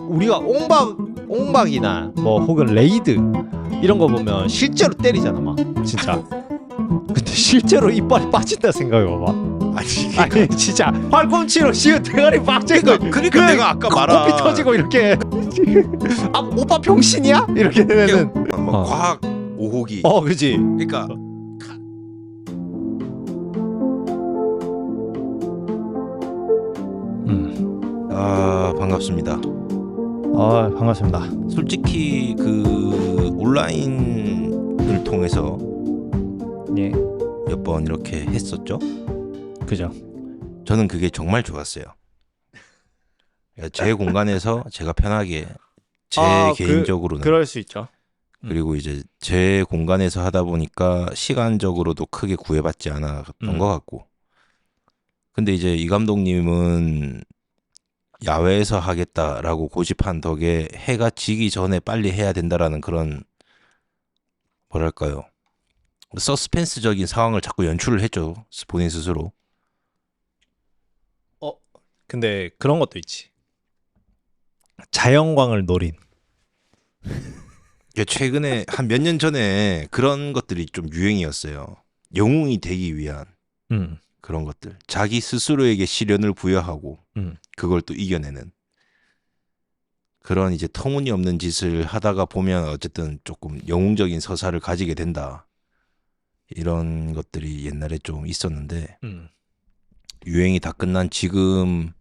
우리가 옹박이나 뭐 혹은 레이드 이런 거 보면 실제로 때리잖아 막 진짜. 근데 실제로 이빨이 빠진다 생각해봐봐. 아니 진짜 팔꿈치로 씌운 대가리 빡지고 그러니까 내가 아까 말한 코피 터지고 이렇게 아 오빠 병신이야? 이렇게 되면은 뭐 과학 오호기. 그지. 그러니까 반갑습니다. 반갑습니다. 솔직히 그 온라인을 통해서 예, 몇 번 이렇게 했었죠. 그죠. 저는 그게 정말 좋았어요. 그러니까 제 공간에서 제가 편하게 제 개인적으로는 그럴 수 있죠. 그리고 이제 제 공간에서 하다 보니까 시간적으로도 크게 구애받지 않았던 것 같고. 근데 이제 이 감독님은 야외에서 하겠다라고 고집한 덕에 해가 지기 전에 빨리 해야 된다라는 그런 뭐랄까요, 서스펜스적인 상황을 자꾸 연출을 했죠, 본인 스스로. 근데 그런 것도 있지. 자연광을 노린. 최근에 한 몇 년 전에 그런 것들이 좀 유행이었어요. 영웅이 되기 위한 그런 것들. 자기 스스로에게 시련을 부여하고 그걸 또 이겨내는 그런 이제 터무니없는 짓을 하다가 보면 어쨌든 조금 영웅적인 서사를 가지게 된다. 이런 것들이 옛날에 좀 있었는데 유행이 다 끝난 지금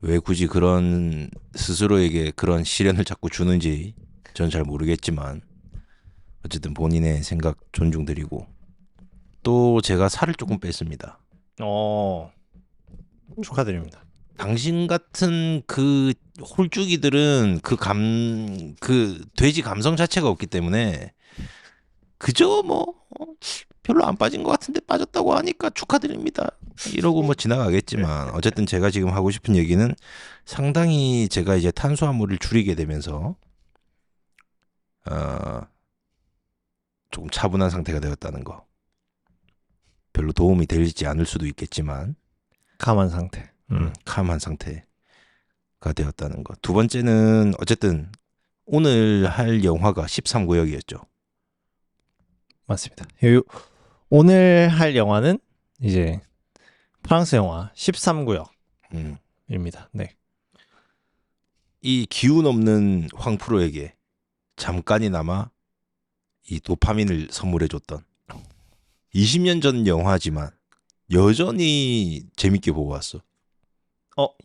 왜 굳이 그런 스스로에게 그런 시련을 자꾸 주는지 전 잘 모르겠지만 어쨌든 본인의 생각 존중드리고, 또 제가 살을 조금 뺐습니다. 축하드립니다. 당신 같은 그 홀쭉이들은 그 돼지 감성 자체가 없기 때문에 그저 뭐 별로 안 빠진 것 같은데 빠졌다고 하니까 축하드립니다 이러고 뭐 지나가겠지만, 어쨌든 제가 지금 하고 싶은 얘기는 상당히 제가 이제 탄수화물을 줄이게 되면서 조금 차분한 상태가 되었다는 거. 별로 도움이 되지 않을 수도 있겠지만 감한 상태. 캄한 상태가 되었다는 것. 두 번째는 어쨌든 오늘 할 영화가 13구역이었죠. 맞습니다. 오늘 할 영화는 이제 프랑스 영화 13구역입니다. 네. 이 기운 없는 황프로에게 잠깐이나마 이 도파민을 선물해줬던 20년 전 영화지만 여전히 재밌게 보고 왔어.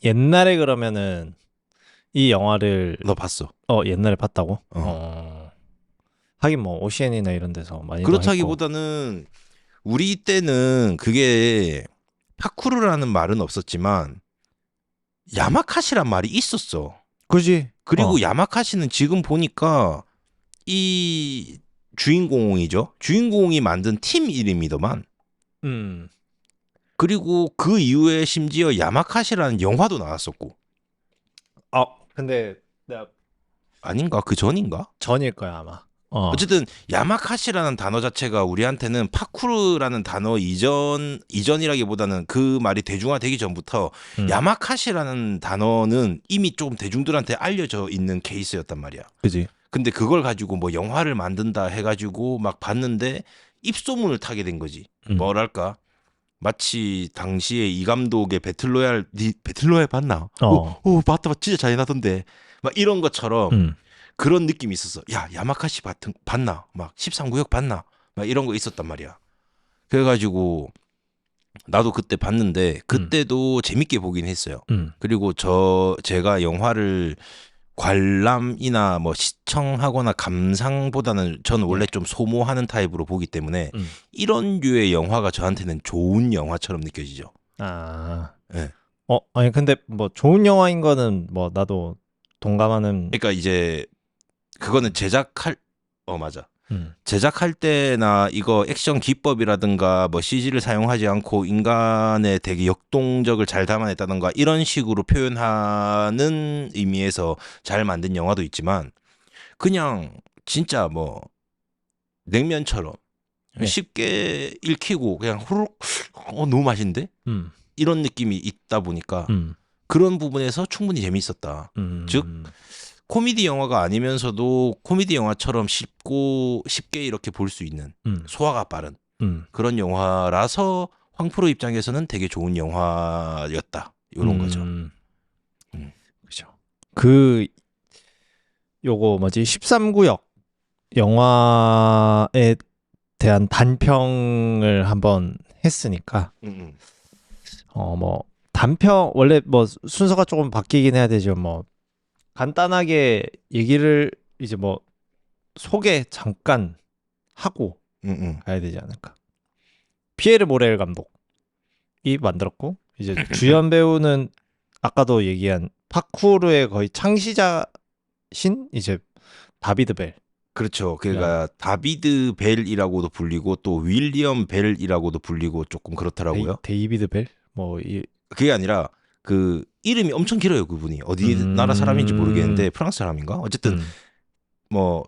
옛날에 그러면은 이 영화를 너 봤어? 옛날에 봤다고? 하긴 뭐 오시엔이나 이런 데서 많이 그렇다기보다는 우리 때는 그게 파쿠르라는 말은 없었지만 야마카시란 말이 있었어. 그지. 그리고 야마카시는 지금 보니까 이 주인공이죠. 주인공이 만든 팀 이름이더만. 그리고 그 이후에 심지어 야마카시라는 영화도 나왔었고. 근데 내가 아닌가? 그 전인가? 전일 거야 아마. 어쨌든 야마카시라는 단어 자체가 우리한테는 파쿠르라는 단어 이전이라기보다는 그 말이 대중화되기 전부터 야마카시라는 단어는 이미 조금 대중들한테 알려져 있는 케이스였단 말이야. 그지. 근데 그걸 가지고 뭐 영화를 만든다 해가지고 막 봤는데 입소문을 타게 된 거지. 뭐랄까, 마치 당시에 이 감독의 배틀로얄, 니 배틀로얄 봤나? 봤다, 진짜 잔인하던데. 막 이런 것처럼 그런 느낌이 있었어. 야, 야마카시 봤나? 막 13구역 봤나? 막 이런 거 있었단 말이야. 그래가지고 나도 그때 봤는데 그때도 재밌게 보긴 했어요. 그리고 제가 영화를 관람이나 뭐 시청하거나 감상보다는 저는 원래 좀 소모하는 타입으로 보기 때문에 이런 류의 영화가 저한테는 좋은 영화처럼 느껴지죠. 네. 아니 근데 뭐 좋은 영화인 거는 뭐 나도 동감하는. 그러니까 이제 그거는 맞아. 제작할 때나 이거 액션 기법이라든가 뭐 CG를 사용하지 않고 인간의 되게 역동적을 잘 담아냈다든가 이런 식으로 표현하는 의미에서 잘 만든 영화도 있지만, 그냥 진짜 뭐 냉면처럼 쉽게 읽히고 그냥 후룩 너무 맛있는데? 이런 느낌이 있다 보니까 그런 부분에서 충분히 재미있었다. 즉 코미디 영화가 아니면서도 코미디 영화처럼 쉽게 이렇게 볼 수 있는 소화가 빠른 그런 영화라서 황프로 입장에서는 되게 좋은 영화였다. 이런 거죠. 그죠. 그 요거 뭐지 13구역 영화에 대한 단평을 한번 했으니까 뭐 단평 원래 뭐 순서가 조금 바뀌긴 해야 되죠. 뭐 간단하게 얘기를 이제 뭐 소개 잠깐 하고 가야 되지 않을까. 피에르 모렐 감독이 만들었고 이제 주연 배우는 아까도 얘기한 파쿠르의 거의 창시자신 이제 다비드 벨. 그렇죠. 그러니까 다비드 벨이라고도 불리고 또 윌리엄 벨이라고도 불리고 조금 그렇더라고요. 데이비드 벨? 그게 아니라 그 이름이 엄청 길어요. 그분이 어디 나라 사람인지 모르겠는데 프랑스 사람인가? 어쨌든 뭐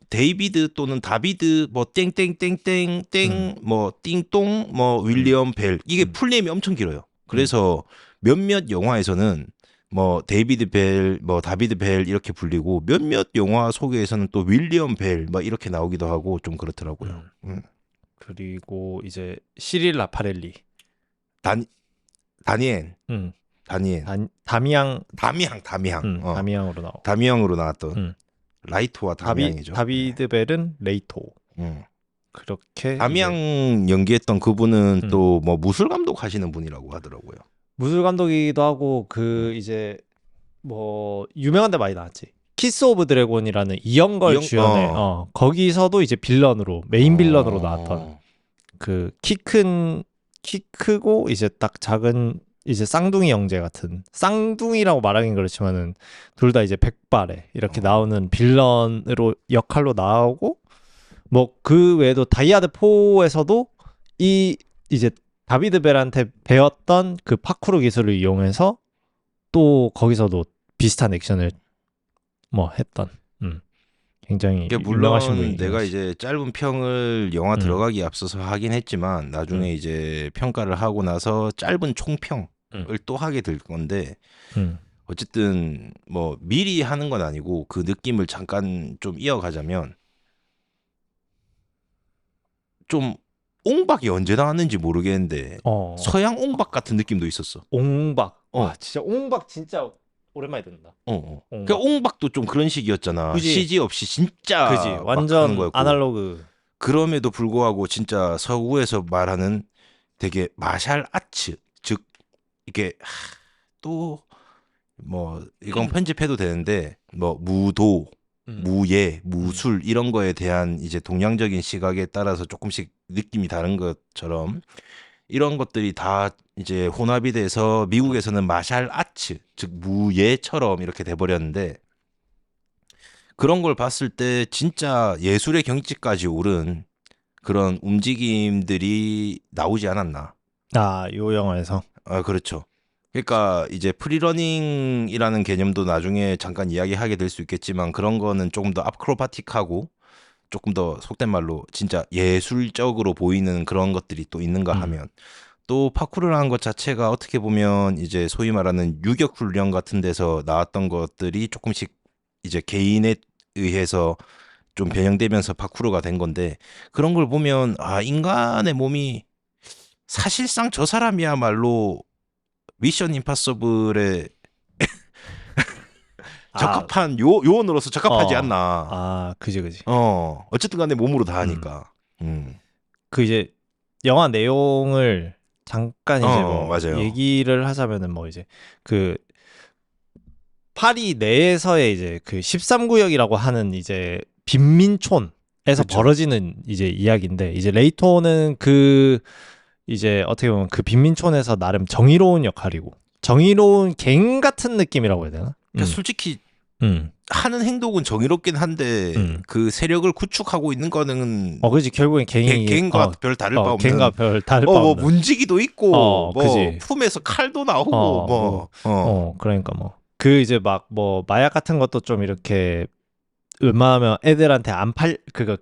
데이비드 또는 다비드 뭐 땡땡땡땡땡 뭐 띵똥 뭐 윌리엄 벨 이게 풀네임이 엄청 길어요. 그래서 몇몇 영화에서는 뭐 데이비드 벨, 뭐 다비드 벨 이렇게 불리고 몇몇 영화 소개에서는 또 윌리엄 벨 뭐 이렇게 나오기도 하고 좀 그렇더라고요. 그리고 이제 시릴 라파렐리, 다니엘, 다미앙, 다미앙으로 나왔던 라이토와 다미앙이죠. 다비드 벨은 레이토. 그렇게 다미앙 연기했던 그분은 또 뭐 무술 감독 하시는 분이라고 하더라고요. 무술 감독이기도 하고 그 이제 뭐 유명한 데 많이 나왔지. 키스 오브 드래곤이라는 이영걸 주연의 거기서도 이제 빌런으로 메인 빌런으로 나왔던 그 키 크고 이제 딱 작은 이제 쌍둥이 형제 같은 쌍둥이라고 말하긴 그렇지만은 둘 다 이제 백발에 이렇게 나오는 빌런으로 역할로 나오고 뭐 그 외에도 다이아드 4에서도 이 이제 다비드 벨한테 배웠던 그 파쿠르 기술을 이용해서 또 거기서도 비슷한 액션을 뭐 했던 굉장히 유명하신 분이. 내가 이제 짧은 평을 영화 들어가기 앞서서 하긴 했지만 나중에 이제 평가를 하고 나서 짧은 총평을 또 하게 될 건데 어쨌든 뭐 미리 하는 건 아니고 그 느낌을 잠깐 좀 이어가자면 좀 옹박이 언제 나왔는지 모르겠는데 서양 옹박 같은 느낌도 있었어. 옹박. 와 진짜 옹박 진짜 오랜만에 듣는다. 그러니까 옹박도 좀 그런 식이었잖아. 그치? CG 없이 진짜 그지 완전 아날로그. 그럼에도 불구하고 진짜 서구에서 말하는 되게 마샬 아츠 즉 이게 또 뭐 이건 편집해도 되는데 뭐 무도 무예, 무술 이런 거에 대한 이제 동양적인 시각에 따라서 조금씩 느낌이 다른 것처럼 이런 것들이 다 이제 혼합이 돼서 미국에서는 마샬 아츠, 즉 무예처럼 이렇게 돼버렸는데 그런 걸 봤을 때 진짜 예술의 경지까지 오른 그런 움직임들이 나오지 않았나. 요 영화에서. 그렇죠. 그러니까 이제 프리러닝이라는 개념도 나중에 잠깐 이야기하게 될 수 있겠지만 그런 거는 조금 더 아크로바틱하고 조금 더 속된 말로 진짜 예술적으로 보이는 그런 것들이 또 있는가 하면 또 파쿠르라는 것 자체가 어떻게 보면 이제 소위 말하는 유격 훈련 같은 데서 나왔던 것들이 조금씩 이제 개인에 의해서 좀 변형되면서 파쿠르가 된 건데 그런 걸 보면 인간의 몸이 사실상 저 사람이야말로 미션 임파서블에 적합한 요원으로서 적합하지 않나. 그지. 어쨌든 간에 몸으로 다 하니까. 그 이제 영화 내용을 잠깐 이제 맞아요. 얘기를 하자면은 뭐 이제 그 파리 내에서의 이제 그 13구역이라고 하는 이제 빈민촌에서 그렇죠. 벌어지는 이제 이야기인데 이제 레이토는 그 이제 어떻게 보면 그 빈민촌에서 나름 정의로운 역할이고 정의로운 갱 같은 느낌이라고 해야 되나? 그러니까 솔직히 하는 행동은 정의롭긴 한데 그 세력을 구축하고 있는 거는 그지 결국엔 갱과 별 다를 바 없는 갱과 별 다를 바 없는 문지기도 있고 그지. 품에서 칼도 나오고 그러니까 뭐 그 이제 막 뭐 마약 같은 것도 좀 이렇게 웬만하면 애들한테 안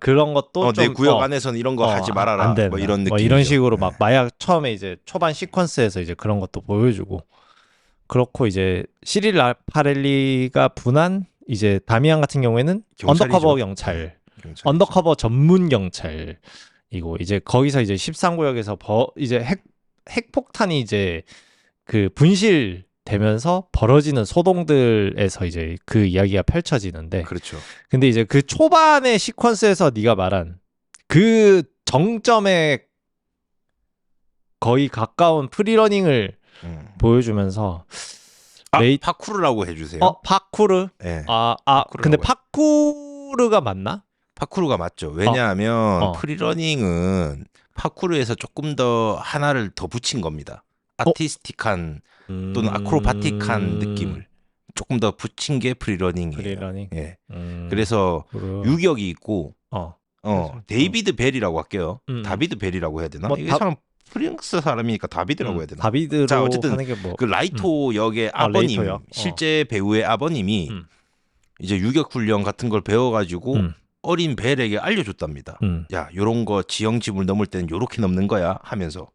그런 것도 좀 내 구역 안에서는 이런 거 하지 말아라 안 된다. 뭐 이런 느낌 뭐 이런 식으로 막 마약 처음에 이제 초반 시퀀스에서 이제 그런 것도 보여주고 그렇고 이제 시릴 라파렐리가 분한 이제 다미안 같은 경우에는 경찰이죠. 언더커버 경찰, 언더커버 전문 경찰이고 이제 거기서 이제 13구역에서 이제 핵폭탄이 이제 그 분실되면서 벌어지는 소동들에서 이제 그 이야기가 펼쳐지는데 그렇죠. 근데 이제 그 초반의 시퀀스에서 네가 말한 그 정점에 거의 가까운 프리러닝을 보여주면서 파쿠르라고 해주세요. 파쿠르? 네. 근데 파쿠르가 맞나? 파쿠르가 맞죠. 왜냐하면 프리러닝은 파쿠르에서 조금 더 하나를 더 붙인 겁니다. 아티스틱한 또는 아크로바틱한 느낌을 조금 더 붙인 게 프리러닝이에요. 프리러닝. 예. 그래서 유격이 있고 데이비드 벨이라고 할게요. 다비드 벨이라고 해야 되나? 이게 사람 프랑스 사람이니까 다비드라고 해야 되나? 다비드로 자, 어쨌든 하는 게 뭐. 그 라이토 역의 아버님, 레이토요? 실제 배우의 아버님이 이제 유격 훈련 같은 걸 배워가지고 어린 벨에게 알려줬답니다. 야, 요런 거 지형지물 넘을 때는 요렇게 넘는 거야 하면서.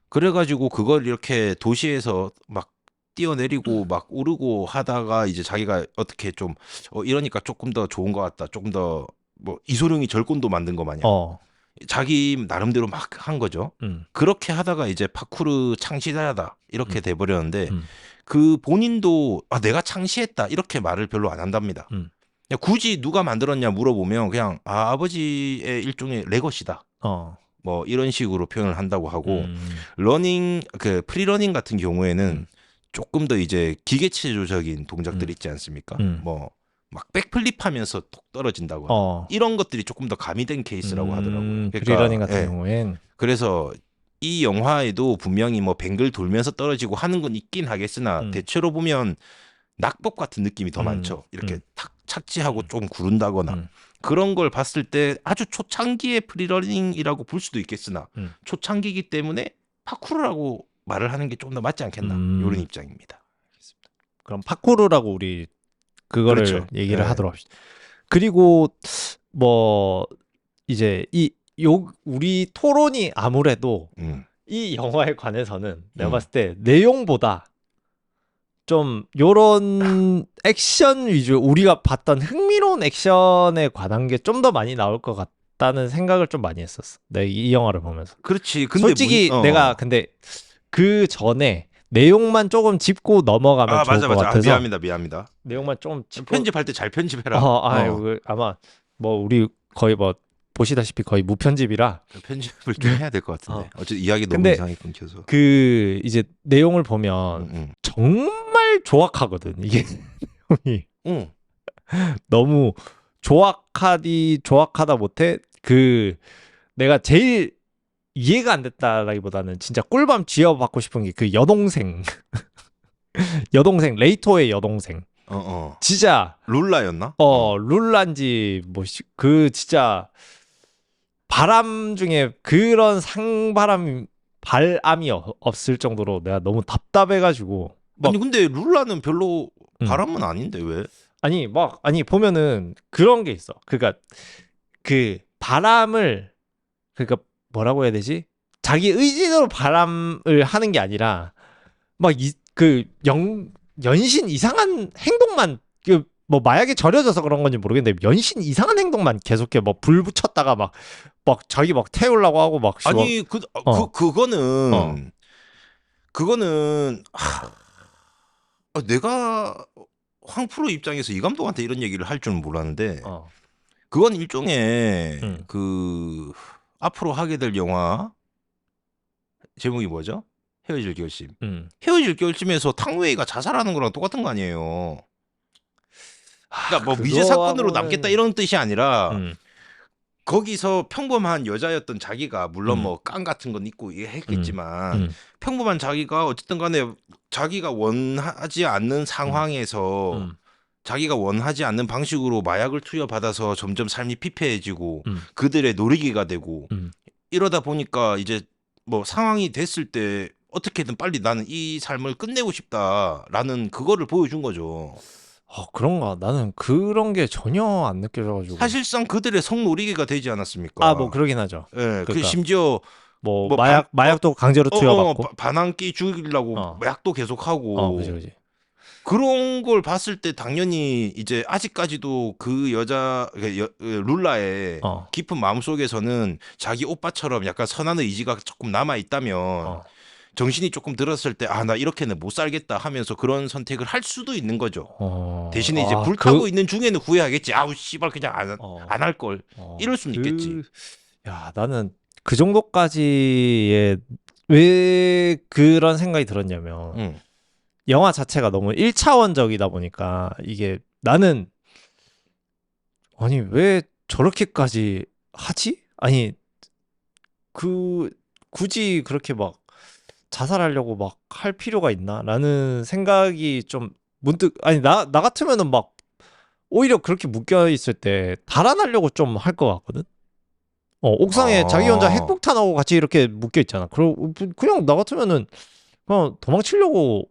그래가지고 그걸 이렇게 도시에서 막 뛰어내리고 막 오르고 하다가 이제 자기가 어떻게 좀 이러니까 조금 더 좋은 것 같다. 조금 더 뭐 이소룡이 절권도 만든 거 마냥. 자기 나름대로 막 한 거죠. 그렇게 하다가 이제 파쿠르 창시자다 이렇게 돼버렸는데 그 본인도 내가 창시했다 이렇게 말을 별로 안 한답니다. 그냥 굳이 누가 만들었냐 물어보면 그냥 아버지의 일종의 레거시다. 뭐 이런 식으로 표현을 한다고 하고 러닝 그 프리러닝 같은 경우에는 조금 더 이제 기계체조적인 동작들 있지 않습니까? 뭐 막 백플립하면서 톡 떨어진다거나 이런 것들이 조금 더 가미된 케이스라고 하더라고요. 그러니까, 프리러닝 같은 경우엔 그래서 이 영화에도 분명히 뭐 뱅글 돌면서 떨어지고 하는 건 있긴 하겠으나 대체로 보면 낙법 같은 느낌이 더 많죠. 이렇게 탁 착지하고 좀 구른다거나 그런 걸 봤을 때 아주 초창기의 프리러닝이라고 볼 수도 있겠으나 초창기이기 때문에 파쿠르라고 말을 하는 게 좀 더 맞지 않겠나 이런 입장입니다. 그럼 파쿠르라고 우리 그거를 그렇죠. 얘기를 하도록 합시다. 그리고 뭐 이제 우리 토론이 아무래도 이 영화에 관해서는 내가 봤을 때 내용보다 좀 요런 액션 위주 우리가 봤던 흥미로운 액션에 관한 게 좀 더 많이 나올 것 같다는 생각을 좀 많이 했었어. 내가 이 영화를 보면서. 그렇지. 근데 솔직히 내가 근데 그 전에 내용만 조금 짚고 넘어가면 좋을 것 같아서. 미안합니다. 내용만 좀 짚고 편집할 때 잘 편집해라. 아마 뭐 우리 거의 뭐 보시다시피 거의 무편집이라 편집을 좀 해야 될 것 같은데. 어쨌든 이야기 너무 이상하게 끊겨서. 그 이제 내용을 보면 정말 조악하거든 이게 내용이. 너무 조악하다 못해 그 내가 제일 이해가 안 됐다라기보다는 진짜 꿀밤 쥐어받고 싶은 게 그 여동생 레이토의 여동생 진짜 룰라였나? 룰란지 뭐 그 진짜 바람 중에 그런 발암이 없을 정도로 내가 너무 답답해가지고 아니 근데 룰라는 별로 바람은 아닌데 왜? 아니 보면은 그런 게 있어. 그러니까 그 바람을 그러니까 뭐라고 해야 되지? 자기 의지대로 바람을 하는 게 아니라 막 연신 이상한 행동만 뭐 마약에 절여져서 그런 건지 모르겠는데 연신 이상한 행동만 계속해. 뭐 불 붙였다가 막 자기 막 태우려고 하고 막 아니 그거는 내가 황프로 입장에서 이 감독한테 이런 얘기를 할 줄은 몰랐는데 그건 일종의 그 앞으로 하게 될 영화 제목이 뭐죠? 헤어질 결심. 헤어질 결심에서 탕웨이가 자살하는 거랑 똑같은 거 아니에요. 그러니까 뭐 미제 사건으로 남겠다 이런 뜻이 아니라 거기서 평범한 여자였던 자기가 물론 뭐 깡 같은 건 있고 했겠지만 평범한 자기가 어쨌든 간에 자기가 원하지 않는 상황에서 자기가 원하지 않는 방식으로 마약을 투여받아서 점점 삶이 피폐해지고 그들의 놀이기가 되고 이러다 보니까 이제 뭐 상황이 됐을 때 어떻게든 빨리 나는 이 삶을 끝내고 싶다라는 그거를 보여준 거죠. 그런가? 나는 그런 게 전혀 안 느껴져가지고. 사실상 그들의 성놀이기가 되지 않았습니까? 뭐 그러긴 하죠. 예, 그러니까. 그 심지어 뭐 마약도 강제로 투여받고. 반항기 죽이려고 약도 계속하고. 그지. 그런 걸 봤을 때 당연히 이제 아직까지도 그 여자 룰라의 어. 깊은 마음속에서는 자기 오빠처럼 약간 선한 의지가 조금 남아 있다면 어. 정신이 조금 들었을 때 아 나 이렇게는 못 살겠다 하면서 그런 선택을 할 수도 있는 거죠. 대신에 이제 불타고 있는 중에는 후회하겠지. 아우 씨발 그냥 안 할 걸. 이럴 수는 있겠지. 야, 나는 그 정도까지의 왜 그런 생각이 들었냐면 응. 영화 자체가 너무 1차원적이다 보니까 이게 나는 아니 왜 저렇게까지 하지? 아니 굳이 그렇게 막 자살하려고 막 할 필요가 있나? 라는 생각이 좀 문득 아니 나 같으면은 막 오히려 그렇게 묶여 있을 때 달아나려고 좀 할 것 같거든. 옥상에 자기 혼자 핵폭탄하고 같이 이렇게 묶여 있잖아. 그냥 나 같으면은 그냥 도망치려고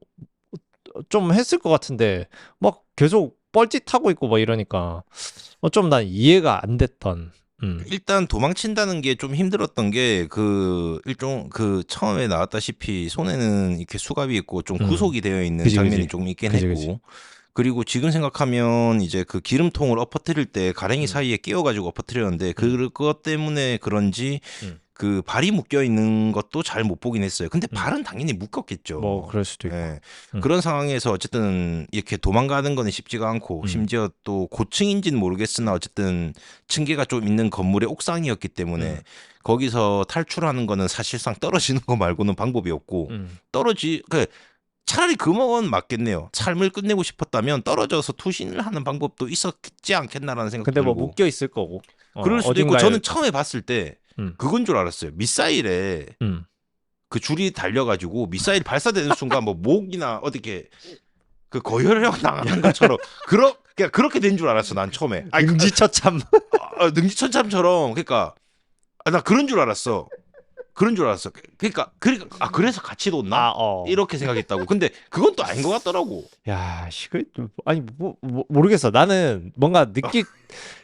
좀 했을 것 같은데 막 계속 뻘짓하고 있고 막 이러니까 좀 난 이해가 안 됐던. 일단 도망친다는 게 좀 힘들었던 게 그 일종 그 처음에 나왔다시피 손에는 이렇게 수갑이 있고 좀 구속이 되어 있는 그지, 장면이 그지. 좀 있긴 그지, 했고 그지. 그리고 지금 생각하면 이제 그 기름통을 엎어뜨릴 때 가랭이 사이에 끼워가지고 엎어뜨렸는데 그것 때문에 그런지 그 발이 묶여 있는 것도 잘 못 보긴 했어요. 근데 발은 당연히 묶었겠죠. 뭐 그럴 수도 있고. 예. 그런 상황에서 어쨌든 이렇게 도망가는 거는 쉽지가 않고 심지어 또 고층인지는 모르겠으나 어쨌든 층계가 좀 있는 건물의 옥상이었기 때문에 거기서 탈출하는 거는 사실상 떨어지는 거 말고는 방법이 없고 차라리 금은 맞겠네요. 삶을 끝내고 싶었다면 떨어져서 투신을 하는 방법도 있었지 않겠나라는 생각도 근데 뭐 들고. 묶여 있을 거고. 그럴 수도 있고 어딘가에 저는 처음에 봤을 때 음. 그건 줄 알았어요. 미사일에 그 줄이 달려가지고 미사일 발사되는 순간 뭐 목이나 어떻게 그 거열형 당하는 것처럼 그냥 그렇게 된 줄 알았어. 난 처음에. 능지처참. 능지천참처럼 그러니까 나 그런 줄 알았어. 그런 줄 알았어. 그러니까 그래서 같이 뒀나? 이렇게 생각했다고. 근데 그건 또 아닌 것 같더라고. 야, 아니 모르겠어. 나는 뭔가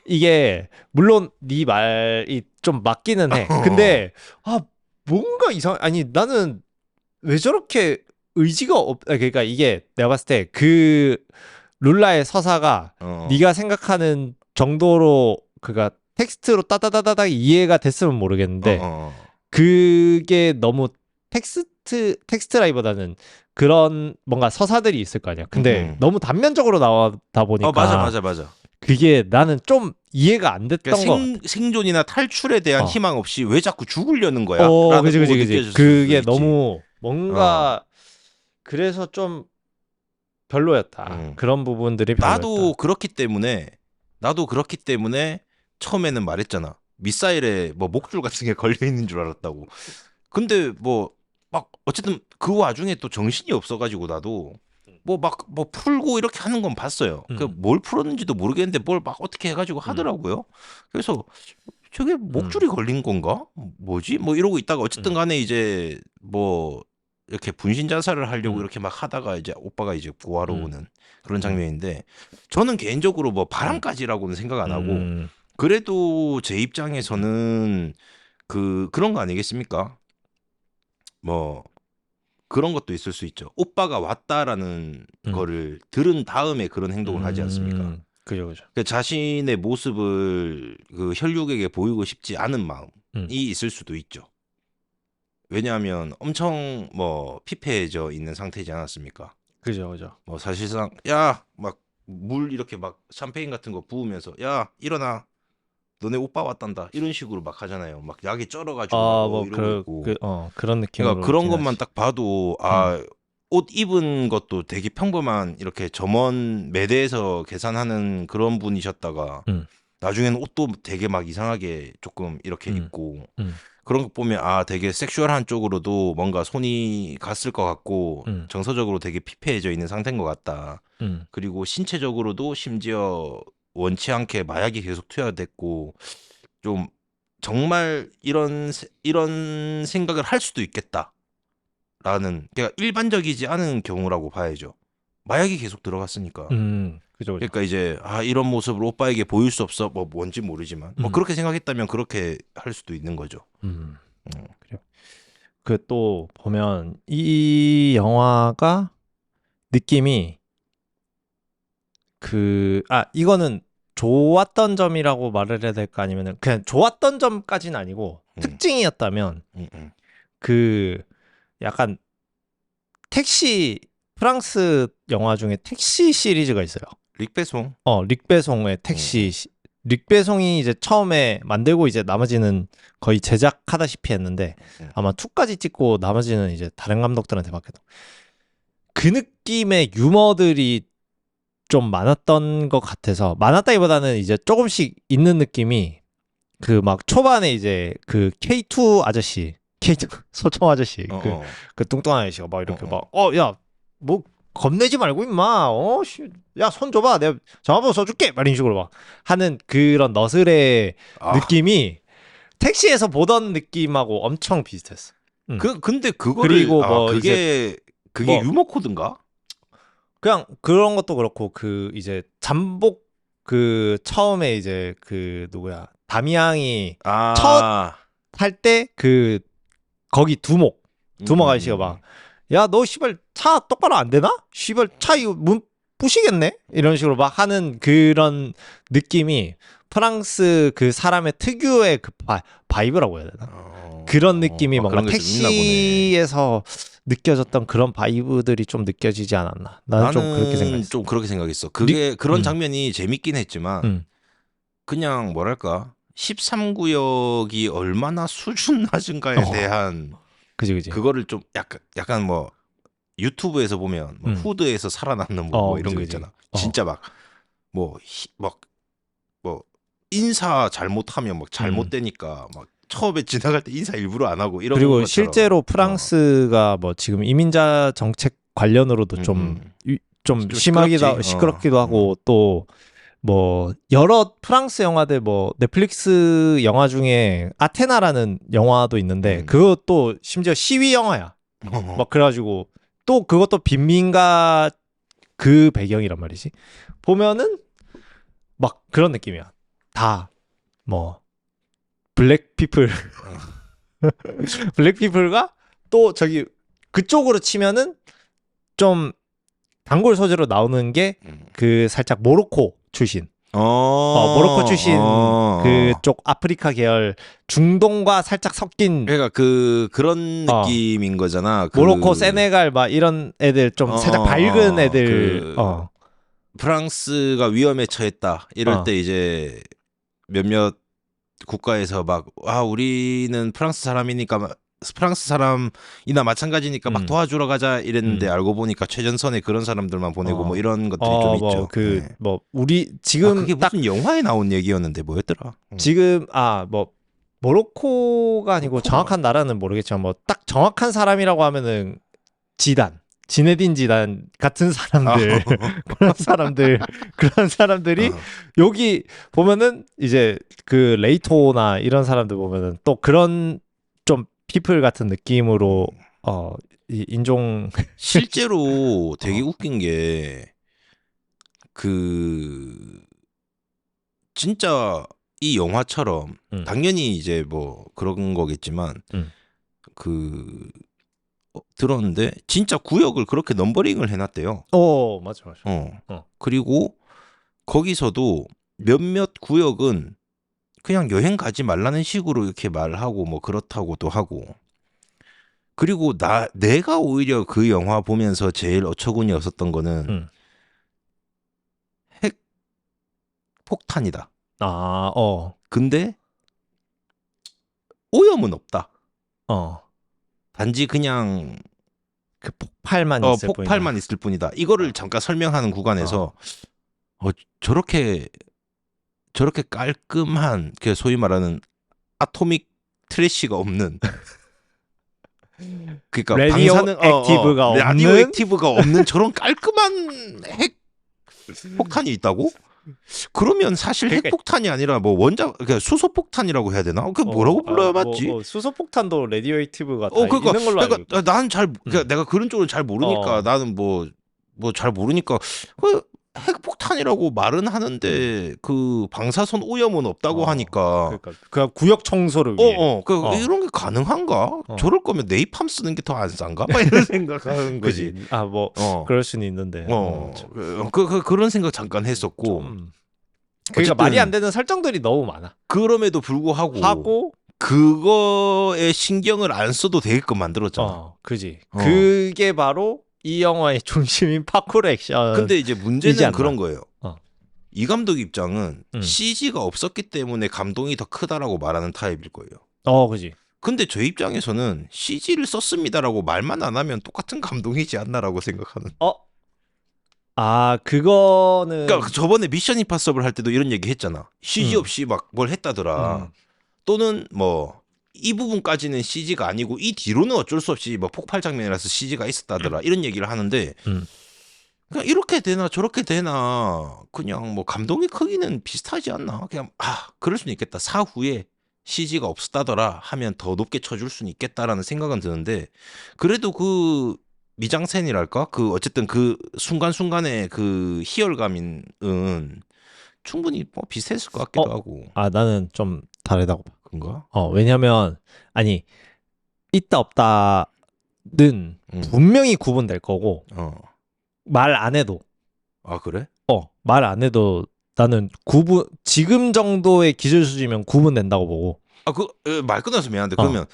이게 물론 네 말이 좀 맞기는 해. 근데 뭔가 아니 나는 왜 저렇게 의지가 그러니까 이게 내가 봤을 때 그 룰라의 서사가 네가 생각하는 정도로 그가 텍스트로 따다다다다 이해가 됐으면 모르겠는데 그게 너무 텍스트라기보다는 그런 뭔가 서사들이 있을 거 아니야. 근데 너무 단면적으로 나와다 보니까 맞아. 그게 나는 좀 이해가 안 됐던 그러니까 생존이나 탈출에 대한 희망 없이 왜 자꾸 죽으려는 거야? 그지. 느껴졌을 그게 수도 있지. 너무 뭔가 그래서 좀 별로였다. 그런 부분들이 별로였다. 나도 그렇기 때문에 처음에는 말했잖아. 미사일에 뭐 목줄 같은 게 걸려 있는 줄 알았다고. 근데 뭐 막 어쨌든 그 와중에 또 정신이 없어가지고 나도 뭐 풀고 이렇게 하는 건 봤어요. 그 뭘 풀었는지도 모르겠는데 뭘 막 어떻게 해가지고 하더라고요. 그래서 저게 목줄이 걸린 건가? 뭐지? 뭐 이러고 있다가 어쨌든 간에 이제 뭐 이렇게 분신 자살을 하려고 이렇게 막 하다가 이제 오빠가 이제 구하러 오는 그런 장면인데 저는 개인적으로 뭐 바람까지라고는 생각 안 하고 그래도 제 입장에서는 그런 거 아니겠습니까? 뭐 그런 것도 있을 수 있죠. 오빠가 왔다라는 거를 들은 다음에 그런 행동을 하지 않습니까? 그죠. 그 자신의 모습을 그 혈육에게 보이고 싶지 않은 마음이 있을 수도 있죠. 왜냐하면 엄청 뭐 피폐해져 있는 상태지 않았습니까? 그죠. 뭐 사실상 야 막 물 이렇게 막 샴페인 같은 거 부으면서 야 일어나 너네 오빠 왔단다 이런 식으로 막 하잖아요. 막 약이 쩔어가지고 막 이러고 있고. 그런 느낌으로. 그러니까 그런 것만 딱 봐도 옷 입은 것도 되게 평범한 이렇게 점원 매대에서 계산하는 그런 분이셨다가 나중에는 옷도 되게 막 이상하게 조금 이렇게 입고 그런 거 보면 되게 섹슈얼한 쪽으로도 뭔가 손이 갔을 것 같고 정서적으로 되게 피폐해져 있는 상태인 것 같다. 그리고 신체적으로도 심지어 원치 않게 마약이 계속 투여됐고 좀 정말 이런 생각을 할 수도 있겠다라는 그러니까 일반적이지 않은 경우라고 봐야죠. 마약이 계속 들어갔으니까. 그죠. 그러니까 이제 이런 모습을 오빠에게 보일 수 없어 뭐 뭔지 모르지만 뭐 그렇게 생각했다면 그렇게 할 수도 있는 거죠. 그래요. 그 또 보면 이 영화가 느낌이 이거는 좋았던 점이라고 말을 해야 될까 아니면은 그냥 좋았던 점까지는 아니고 특징이었다면 그 약간 택시 프랑스 영화 중에 택시 시리즈가 있어요. 릭배송. 릭배송의 택시 릭배송이 이제 처음에 만들고 이제 나머지는 거의 제작하다시피 했는데 아마 2까지 찍고 나머지는 이제 다른 감독들한테 맡겼던 그 느낌의 유머들이 좀 많았던 것 같아서 많았다기보다는 이제 조금씩 있는 느낌이 그 막 초반에 이제 그 K2 아저씨 K2 소총 아저씨 그 뚱뚱한 아저씨가 막 이렇게 막 야 뭐 겁내지 말고 임마 야 손 줘봐 내가 전화번호 써줄게 막 이런 식으로 막 하는 그런 너스레 느낌이 택시에서 보던 느낌하고 엄청 비슷했어. 근데 그거를 그리고 뭐 그게 뭐 유머 코드인가? 그냥 그런 것도 그렇고 그 이제 잠복 그 처음에 이제 그 누구야 다미앙이 첫 할 때 그 거기 두목 아저씨가 막 야 너 씨발 차 똑바로 안 되나? 씨발 차 이거 문 부시겠네? 이런 식으로 막 하는 그런 느낌이 프랑스 그 사람의 특유의 그 바이브라고 해야 되나? 그런 느낌이 뭔가 택시에서 느껴졌던 그런 바이브들이 좀 느껴지지 않았나? 나는 좀 그렇게 생각했어. 좀 그렇게 생각했어. 그게 그런 장면이 재밌긴 했지만 그냥 뭐랄까 13구역이 얼마나 수준 낮은가에 대한 그지. 그거를 좀 약간 뭐 유튜브에서 보면 뭐 후드에서 살아남는 뭐 이런 거 있잖아. 진짜 뭐 인사 잘못하면 막 잘못되니까 막 처음에 지나갈 때 인사 일부러 안 하고 이런 그리고 것처럼. 실제로 프랑스가 뭐 지금 이민자 정책 관련으로도 좀 심하기도 시끄럽기도 하고 또 뭐 여러 프랑스 영화들 뭐 넷플릭스 영화 중에 아테나라는 영화도 있는데 그것도 심지어 시위 영화야. 막 그래가지고 또 그것도 빈민가 그 배경이란 말이지. 보면은 막 그런 느낌이야. 다 뭐 블랙 피플 블랙 피플과 또 저기 그쪽으로 치면은 좀 단골 소재로 나오는 게 그 살짝 모로코 출신. 모로코 출신 그쪽 아프리카 계열 중동과 살짝 섞인 그러니까 그런 느낌인 거잖아. 모로코, 세네갈 막 이런 애들 좀 살짝 밝은 애들. 프랑스가 위험에 처했다. 이럴 때 이제 몇몇 국가에서 막 우리는 프랑스 사람이니까 프랑스 사람이나 마찬가지니까 막 도와주러 가자 이랬는데 알고 보니까 최전선에 그런 사람들만 보내고 뭐 이런 것들이 좀 있죠. 뭐 우리 지금 그게 무슨 영화에 나온 얘기였는데 뭐였더라? 지금 뭐 모로코가 아니고 정확한 나라는 모르겠지만 뭐 딱 정확한 사람이라고 하면은 지네딘 지단 같은 사람들 그런 사람들이 여기 보면은 이제 그 레이토나 이런 사람들 보면은 또 그런 좀 피플 같은 느낌으로 이 인종 실제로 되게 웃긴 게 진짜 이 영화처럼 당연히 이제 뭐 그런 거겠지만 들었는데 진짜 구역을 그렇게 넘버링을 해놨대요. 맞아. 그리고 거기서도 몇몇 구역은 그냥 여행 가지 말라는 식으로 이렇게 말하고 뭐 그렇다고도 하고. 그리고 내가 오히려 그 영화 보면서 제일 어처구니 없었던 거는 핵 폭탄이다. 근데 오염은 없다. 단지 그냥 그 폭발만 있을 뿐이다. 이거를 잠깐 설명하는 구간에서 저렇게 깔끔한 그 소위 말하는 아토믹 트래쉬가 없는 그러니까 라디오 액티브가 없는 저런 깔끔한 핵 폭탄이 있다고? 그러면 사실 핵폭탄이 아니라 뭐 그러니까 수소폭탄이라고 해야 되나? 그 뭐라고 불러야 맞지? 수소폭탄도 레디오 액티브가 다 있는 걸로 알고 있고. 나는 내가 그런 쪽은 잘 모르니까 나는 뭐 잘 모르니까 핵폭탄이라고 말은 하는데 그 방사선 오염은 없다고 하니까 그러니까 그 구역 청소를 위해. 이런 게 가능한가? 저럴 거면 네이팜 쓰는 게 더 안 싼가? 막 이런 생각하는 거지. 그지. 뭐 그럴 수는 있는데. 그런 생각 잠깐 했었고. 그러니까 어쨌든 말이 안 되는 설정들이 너무 많아. 그럼에도 불구하고 그거에 신경을 안 써도 되게끔 만들었잖아. 그지. 그게 바로 이 영화의 중심인 파쿠르 액션. 근데 이제 문제는 않나? 그런 거예요. 이 감독 입장은 CG가 없었기 때문에 감동이 더 크다라고 말하는 타입일 거예요. 그지. 근데 저 입장에서는 CG를 썼습니다라고 말만 안 하면 똑같은 감동이지 않나라고 생각하는. 그거는 그러니까 저번에 미션 임파서블 할 때도 이런 얘기 했잖아. CG 없이 막 뭘 했다더라. 또는 뭐 이 부분까지는 CG가 아니고 이 뒤로는 어쩔 수 없이 뭐 폭발 장면이라서 CG가 있었다더라. 이런 얘기를 하는데 그냥 이렇게 되나 저렇게 되나 그냥 뭐 감동의 크기는 비슷하지 않나. 그냥 그럴 수는 있겠다. 사후에 CG가 없었다더라 하면 더 높게 쳐줄 수는 있겠다라는 생각은 드는데 그래도 그 미장센이랄까? 그 어쨌든 그 순간순간의 그 희열감은 충분히 뭐 비슷했을 것 같기도 하고. 나는 좀 다르다고 봐. 그런가? 왜냐면 아니 있다 없다는 분명히 구분될 거고 말 안 해도 그래? 말 안 해도 나는 지금 정도의 기술 수준이면 구분된다고 보고. 말 끊어서 미안한데 그러면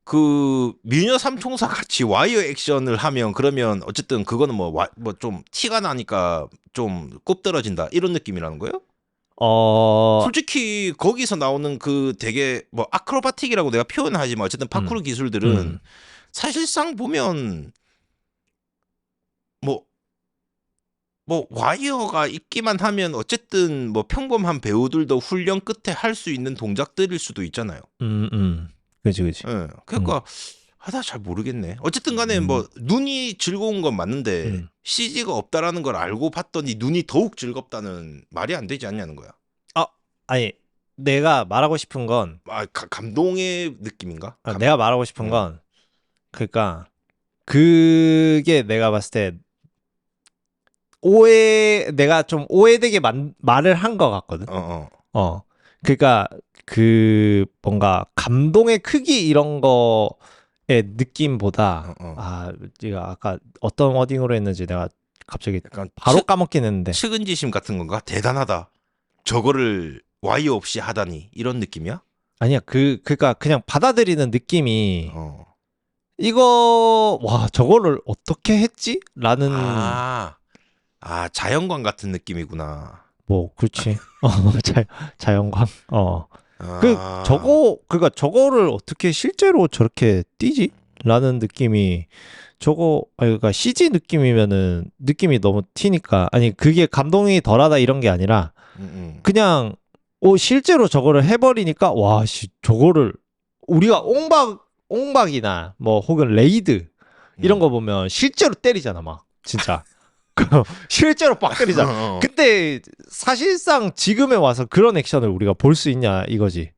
그 미녀 삼총사 같이 와이어 액션을 하면 그러면 어쨌든 그거는 뭐 좀 티가 나니까 좀 꼽떨어진다 이런 느낌이라는 거예요? 솔직히 거기서 나오는 그 되게 뭐 아크로바틱이라고 내가 표현하지만 어쨌든 파쿠르 기술들은 사실상 보면 뭐 와이어가 있기만 하면 어쨌든 뭐 평범한 배우들도 훈련 끝에 할 수 있는 동작들일 수도 있잖아요. 그지. 예. 그러니까 나 잘 모르겠네. 어쨌든 간에 뭐 눈이 즐거운 건 맞는데 CG가 없다라는 걸 알고 봤더니 눈이 더욱 즐겁다는 말이 안 되지 않냐는 거야. 아니 내가 말하고 싶은 건 감동의 느낌인가? 내가 말하고 싶은 건 그러니까 그게 내가 봤을 때 내가 좀 오해되게 말을 한 것 같거든. 그러니까 그 뭔가 감동의 크기 이런 거의 느낌보다 제가 아까 어떤 워딩으로 했는지 내가 갑자기 약간 바로 까먹긴 했는데 측은지심 같은 건가? 대단하다. 저거를 와이어 없이 하다니 이런 느낌이야? 아니야. 그러니까 그냥 받아들이는 느낌이 이거 저거를 어떻게 했지? 라는 자연광 같은 느낌이구나. 뭐 그렇지. 자연광. 그러니까 저거를 어떻게 실제로 저렇게 띄지? 라는 느낌이 그러니까 CG 느낌이면은 느낌이 너무 튀니까 그게 감동이 덜하다 이런 게 아니라 그냥 실제로 저거를 해버리니까 저거를 우리가 옹박이나 뭐 혹은 레이드 이런 거 보면 실제로 때리잖아 막 진짜. 실제로 빡 때리잖아. 근데 사실상 지금에 와서 그런 액션을 우리가 볼 수 있냐 이거지.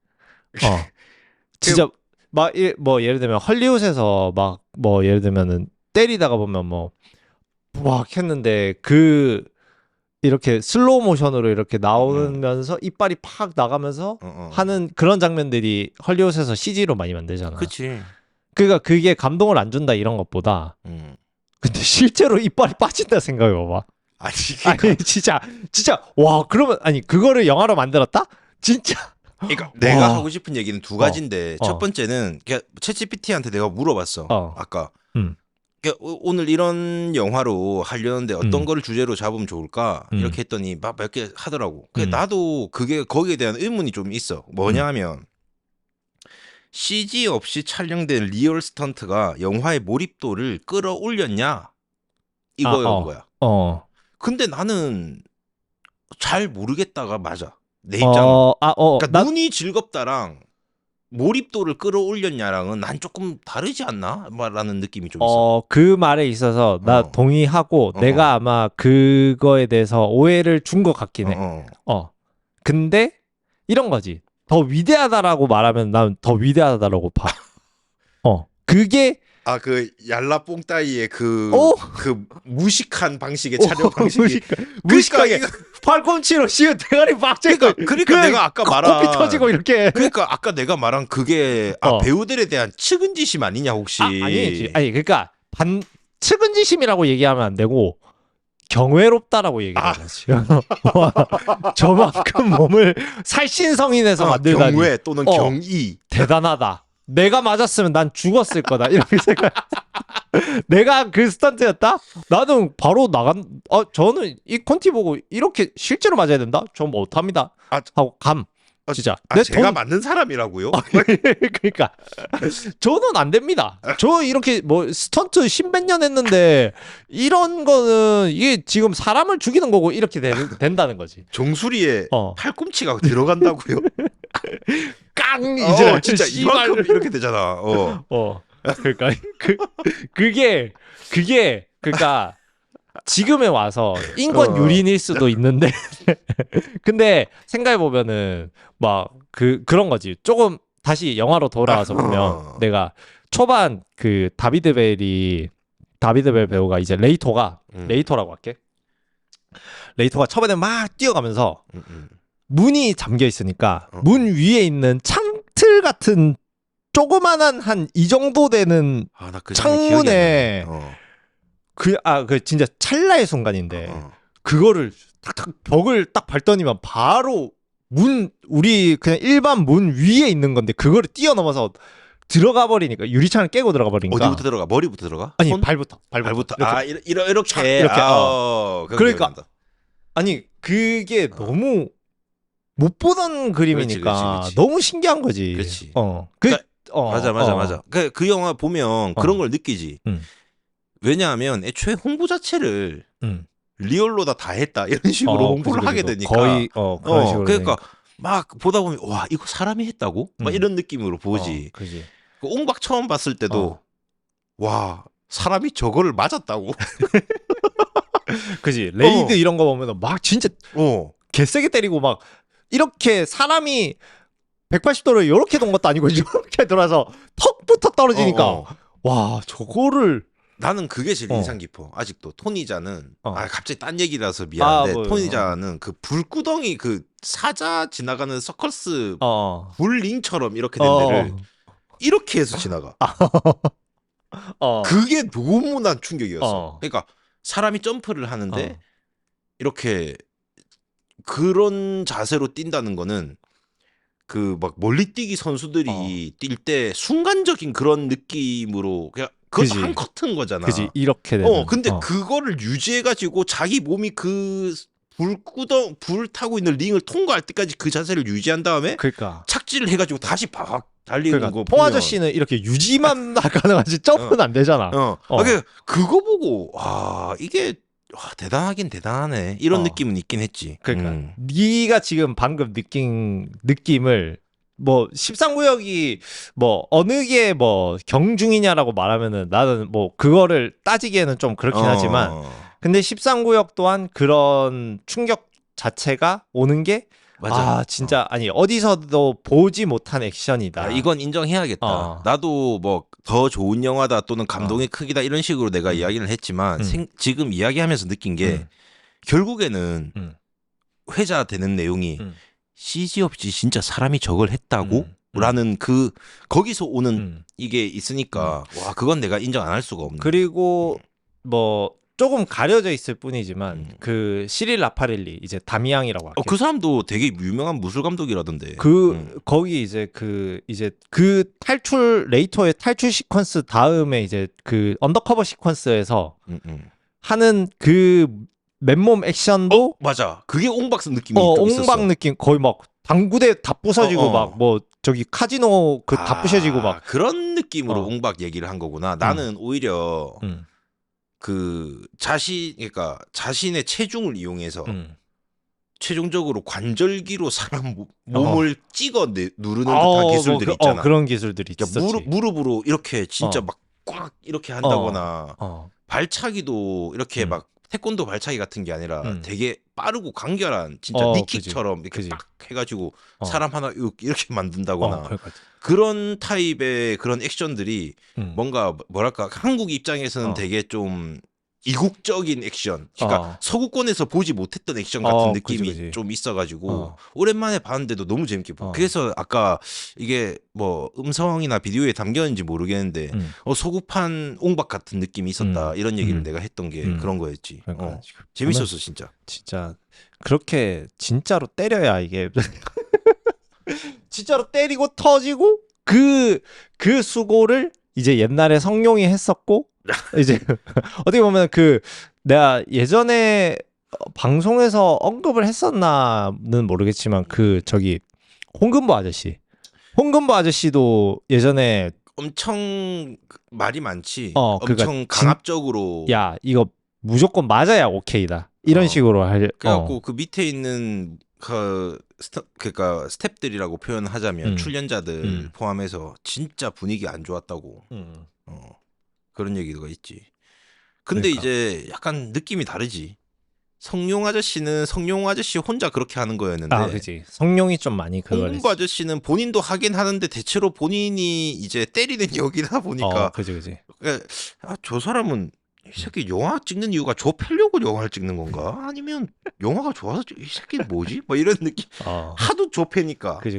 진짜 뭐 예를 들면 헐리우드에서 막 뭐 예를 들면은 때리다가 보면 뭐 막 했는데 이렇게 슬로우 모션으로 이렇게 나오면서 이빨이 팍 나가면서 하는 그런 장면들이 헐리우드에서 CG로 많이 만들잖아. 그치. 그러니까 그게 감동을 안 준다 이런 것보다 근데 실제로 이빨이 빠진다 생각해봐봐. 진짜 그러면 그거를 영화로 만들었다? 진짜. 그러니까 내가 하고 싶은 얘기는 두 가지인데 첫 번째는 챗GPT한테 내가 물어봤어. 아까 오늘 이런 영화로 하려는데 어떤 거를 주제로 잡으면 좋을까 이렇게 했더니 막 몇 개 하더라고. 나도 그게 거기에 대한 의문이 좀 있어. 뭐냐 하면 CG 없이 촬영된 리얼 스턴트가 영화의 몰입도를 끌어올렸냐 이거였던 거야. 근데 나는 잘 모르겠다가 맞아. 내 입장은. 그러니까 눈이 즐겁다랑 몰입도를 끌어올렸냐랑은 난 조금 다르지 않나? 라는 느낌이 좀 있어. 그 말에 있어서 나 동의하고 내가 아마 그거에 대해서 오해를 준 것 같긴 해. 근데 이런 거지. 더 위대하다라고 말하면 난 더 위대하다라고 봐. 그게 아 그 얄라 뽕따이의 오! 그 무식한 방식의 촬영 방식이 무식하게 그러니까 팔꿈치로 씌운 대가리 막 째고 그러니까 내가 아까 말한 코피 터지고 이렇게. 그러니까 아까 내가 말한 그게 배우들에 대한 측은지심 아니냐 혹시? 아니지. 아니 그러니까 측은지심이라고 얘기하면 안 되고 경외롭다라고 얘기해야지. 저만큼 몸을 살신성인해서 만들다니. 경외 또는 경의. 대단하다. 내가 맞았으면 난 죽었을 거다. 이렇게 생각. 내가 그 스턴트였다? 나는 바로 저는 이 콘티 보고 이렇게 실제로 맞아야 된다? 저 못합니다. 하고 진짜. 제가 맞는 사람이라고요? 그러니까 저는 안 됩니다. 저 이렇게 뭐 스턴트 십몇 년 했는데 이런 거는 이게 지금 사람을 죽이는 거고 이렇게 된다는 거지. 정수리에 팔꿈치가 들어간다고요? 깡 이제 진짜 이만큼 이렇게 되잖아. 그러니까 그게 그러니까 지금에 와서 인권 유린일 수도 있는데 근데 생각해 보면은 막 그런 거지. 조금 다시 영화로 돌아와서 보면 내가 초반 그 다비드 벨 배우가 이제 레이토라고 할게. 레이토가 초반에 막 뛰어가면서 문이 잠겨 있으니까 문 위에 있는 창틀 같은 조그만한 한 이 정도 되는 창문에 그 진짜 찰나의 순간인데 그거를 탁탁 벽을 딱 밟더니만 바로 우리 그냥 일반 문 위에 있는 건데 그거를 뛰어넘어서 들어가 버리니까 유리창을 깨고 들어가 버리니까 어디부터 들어가? 머리부터 들어가? 아니 손? 발부터 이렇게 그러니까 아니 그게 너무 못 보던 그림이니까 그렇지. 너무 신기한 거지. 그렇지. 맞아. 그 영화 보면 그런 걸 느끼지. 왜냐하면 애초에 홍보 자체를 리얼로다 다 했다 이런 식으로 홍보를 하게 되니까 거의 그런 식으로 그러니까 막 보다 보면 와 이거 사람이 했다고? 막 이런 느낌으로 보지. 그지. 그 옹박 처음 봤을 때도 와 사람이 저거를 맞았다고. 그지. 레이드 이런 거 보면 막 진짜 개세게 때리고 막 이렇게 사람이 180도로 이렇게 돈 것도 아니고 이렇게 돌아서 턱부터 떨어지니까 와 저거를 나는 그게 제일 인상 깊어. 아직도 토니자는 갑자기 딴 얘기라서 미안한데 토니자는 그 불구덩이 그 사자 지나가는 서커스 불링처럼 이렇게 된 데를 이렇게 해서 지나가. 그게 너무 난 충격이었어. 그러니까 사람이 점프를 하는데 이렇게 그런 자세로 뛴다는 거는 그 막 멀리뛰기 선수들이 뛸 때 순간적인 그런 느낌으로 그냥 그것도 한 커튼 거잖아. 그지 이렇게 되는. 근데 그거를 유지해가지고 자기 몸이 그 불 타고 있는 링을 통과할 때까지 그 자세를 유지한 다음에 그러니까 착지를 해가지고 다시 팍 달리는 거. 통 아저씨는 이렇게 유지만 가능하지 점프는 안 되잖아. 그거 보고 이게 대단하긴 대단하네 이런 느낌은 있긴 했지. 그러니까 네가 지금 방금 느낀 느낌을 뭐 13구역이 뭐 어느 게 뭐 경중이냐라고 말하면은 나는 뭐 그거를 따지기에는 좀 그렇긴 하지만 근데 13구역 또한 그런 충격 자체가 오는 게 맞아. 진짜 아니 어디서도 보지 못한 액션이다. 이건 인정해야겠다. 나도 뭐 더 좋은 영화다 또는 감동의 크기다 이런 식으로 내가 이야기를 했지만 지금 이야기하면서 느낀 게 결국에는 회자되는 내용이 CG 없이 진짜 사람이 저걸 했다고? 라는 그 거기서 오는 이게 있으니까 와 그건 내가 인정 안 할 수가 없네. 그리고 뭐 조금 가려져 있을 뿐이지만 그 시릴 라파렐리 이제 다미앙이라고 할게요. 그 사람도 되게 유명한 무술 감독이라던데. 거기 이제 그 탈출 레이터의 탈출 시퀀스 다음에 이제 그 언더커버 시퀀스에서 하는 그 맨몸 액션도 맞아. 그게 옹박스 느낌이 있었어. 옹박 느낌 거의 막 당구대 다 부서지고 막 뭐 저기 카지노 그 다 부셔지고 막 그런 느낌으로 옹박 얘기를 한 거구나. 나는 오히려 그 그러니까 자신의 체중을 이용해서 최종적으로 관절기로 사람 몸을 찍어 누르는 듯한 기술들이 있잖아. 그런 기술들이 있었지. 무릎으로 이렇게 진짜 막 꽉 이렇게 한다거나 발차기도 이렇게 막 태권도 발차기 같은 게 아니라 음. 되게 빠르고 간결한 진짜 니킥처럼 이렇게 그지. 딱 해가지고 어. 사람 하나 이렇게 만든다거나 그러니까. 그런 타입의 그런 액션들이 뭔가 뭐랄까 한국 입장에서는 되게 좀 이국적인 액션, 그러니까 서구권에서 보지 못했던 액션 같은 느낌이 그지. 좀 있어가지고 오랜만에 봤는데도 너무 재밌게 보고 그래서 아까 이게 뭐 음성이나 비디오에 담겼는지 모르겠는데 서구판 옹박 같은 느낌이 있었다 이런 얘기를 내가 했던 게 그런 거였지. 그러니까. 재밌었어 진짜. 진짜 그렇게 진짜로 때려야 이게 진짜로 때리고 터지고 그 수고를 이제 옛날에 성룡이 했었고 이제 어떻게 보면 그 내가 예전에 방송에서 언급을 했었나는 모르겠지만 그 저기 홍금보 아저씨도 예전에 엄청 말이 많지. 그러니까 엄청 강압적으로. 야 이거 무조건 맞아야 오케이다 이런 식으로 할. 그래갖고 그 밑에 있는 그러니까 스탭들이라고 표현하자면 출연자들 포함해서 진짜 분위기 안 좋았다고. 그런 얘기가 있지. 근데 그러니까. 이제 약간 느낌이 다르지. 성룡 아저씨는 성룡 아저씨 혼자 그렇게 하는 거였는데. 그지. 성룡이 좀 많이 그걸. 홍금보 아저씨는 본인도 하긴 하는데 대체로 본인이 이제 때리는 역이다 보니까. 그지. 저 사람은 이 새끼 영화 찍는 이유가 저 패려고 영화를 찍는 건가? 아니면 영화가 좋아서 이 새끼 뭐지? 뭐 이런 느낌. 하도 저 패니까. 그지.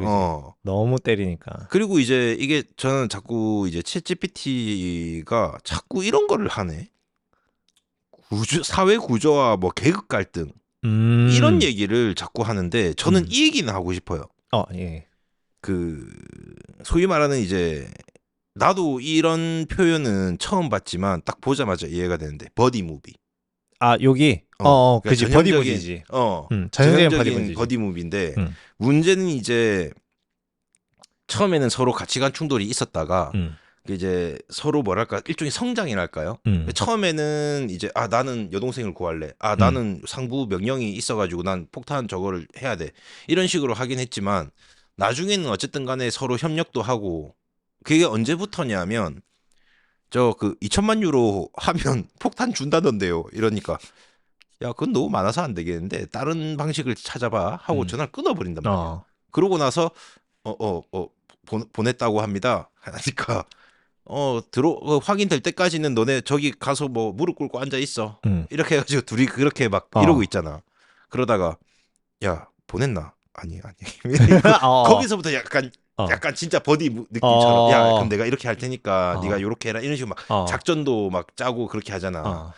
너무 때리니까. 그리고 이제 이게 저는 자꾸 이제 챗GPT가 자꾸 이런 거를 하네. 사회 구조와 뭐 계급 갈등 이런 얘기를 자꾸 하는데 저는 이 얘기는 하고 싶어요. 예. 그 소위 말하는 이제 나도 이런 표현은 처음 봤지만 딱 보자마자 이해가 되는데 버디 무비. 여기 그러니까 그지. 버디 무비지. 전형적인 버디 무비인데 문제는 이제 처음에는 서로 가치관 충돌이 있었다가 이제 서로 뭐랄까 일종의 성장이랄까요? 처음에는 이제 나는 여동생을 구할래. 나는 상부 명령이 있어가지고 난 폭탄 저거를 해야 돼. 이런 식으로 하긴 했지만 나중에는 어쨌든 간에 서로 협력도 하고 그게 언제부터냐면 저 그 2천만 유로 하면 폭탄 준다던데요. 이러니까 야 그건 너무 많아서 안 되겠는데 다른 방식을 찾아봐 하고 전화를 끊어버린단 말이야. 그러고 나서 보냈다고 합니다. 하니까 확인될 때까지는 너네 저기 가서 뭐 무릎 꿇고 앉아 있어. 이렇게 해가지고 둘이 그렇게 막 이러고 있잖아. 그러다가 야 보냈나? 아니. 거기서부터 약간 진짜 버디 느낌처럼 야 그럼 내가 이렇게 할 테니까 네가 이렇게 해라 이런 식으로 막 작전도 막 짜고 그렇게 하잖아.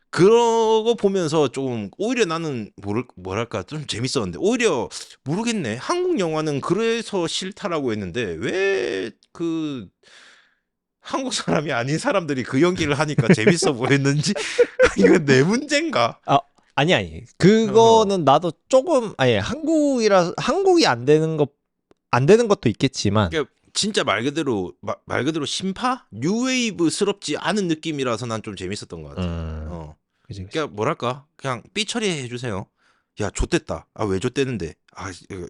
그러고 보면서 좀 오히려 나는 뭐랄까 좀 재밌었는데 오히려 모르겠네. 한국 영화는 그래서 싫다라고 했는데 왜 그 한국 사람이 아닌 사람들이 그 연기를 하니까 재밌어 보였는지 이거 내 문제인가? 아니 그거는 나도 조금 한국이 안 되는 것도 있겠지만 그러니까 진짜 말 그대로 심파 뉴웨이브스럽지 않은 느낌이라서 난 좀 재밌었던 것 같아. 그치. 그러니까 뭐랄까 그냥 삐 처리해 주세요. 야 좆됐다. 왜 좆됐는데?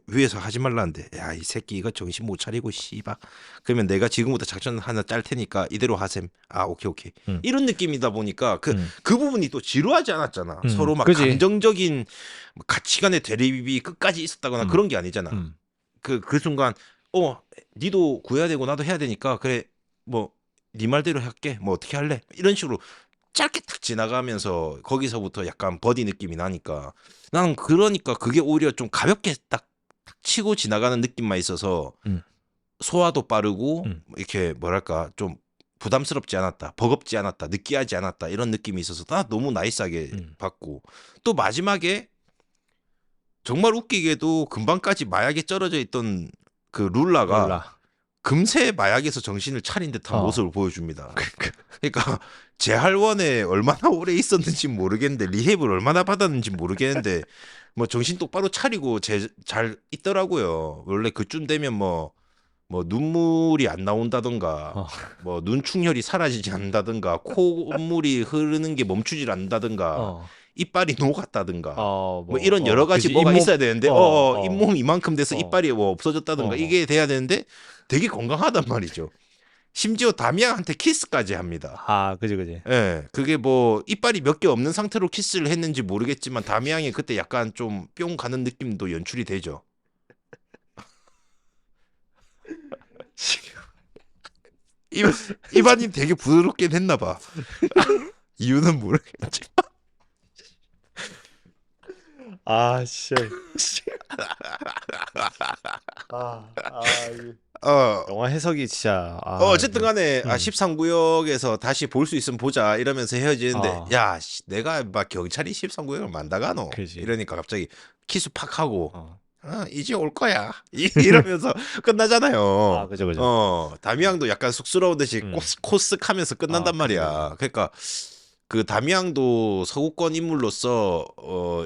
위에서 하지 말라는데. 야 이 새끼 이거 정신 못 차리고 씨발. 그러면 내가 지금부터 작전 하나 짤 테니까 이대로 하셈. 오케이. 이런 느낌이다 보니까 그 부분이 또 지루하지 않았잖아. 서로 막 그치. 감정적인 가치관의 대립이 끝까지 있었다거나 그런 게 아니잖아. 그 순간 니도 구해야 되고 나도 해야 되니까 그래 뭐 네 말대로 할게. 뭐 어떻게 할래? 이런 식으로 짧게 딱 지나가면서 거기서부터 약간 버디 느낌이 나니까 난 그러니까 그게 오히려 좀 가볍게 딱 치고 지나가는 느낌만 있어서 소화도 빠르고 이렇게 뭐랄까 좀 부담스럽지 않았다, 버겁지 않았다, 느끼하지 않았다 이런 느낌이 있어서 나 너무 나이스하게 봤고 또 마지막에 정말 웃기게도 금방까지 마약에 쩔어져 있던 그 룰라가 금세 마약에서 정신을 차린 듯한 모습을 보여줍니다. 그러니까 재활원에 얼마나 오래 있었는지 모르겠는데 리헵을 얼마나 받았는지 모르겠는데 뭐 정신 똑바로 차리고 잘 있더라고요. 원래 그쯤 되면 뭐 눈물이 안 나온다던가 뭐 눈충혈이 사라지지 않는다던가 콧물이 흐르는 게 멈추질 않는다던가 이빨이 녹았다든가 뭐 이런 여러 가지 뭐가 있어야 되는데 잇몸 이만큼 돼서 이빨이 뭐 없어졌다든가 이게 돼야 되는데 되게 건강하단 말이죠. 심지어 다미양한테 키스까지 합니다. 아, 그지. 예, 그게 뭐 이빨이 몇 개 없는 상태로 키스를 했는지 모르겠지만 다미양이 그때 약간 좀 뿅 가는 느낌도 연출이 되죠. 이반이 되게 부드럽긴 했나 봐. 이유는 모르겠지. 아, 씨. 어, 영화 해석이 진짜. 어쨌든 간에 13구역에서 13구역에서 다시 볼 수 있으면 보자 이러면서 헤어지는데 아. 내가 막 경찰이 13구역을 만다가노 그지. 이러니까 갑자기 키스 팍 하고 어. 이제 올 거야 이러면서 끝나잖아요. 그죠. 다미양도 약간 쑥스러운 듯이 코스하면서 끝난단 말이야. 그러니까 그 다미양도 서구권 인물로서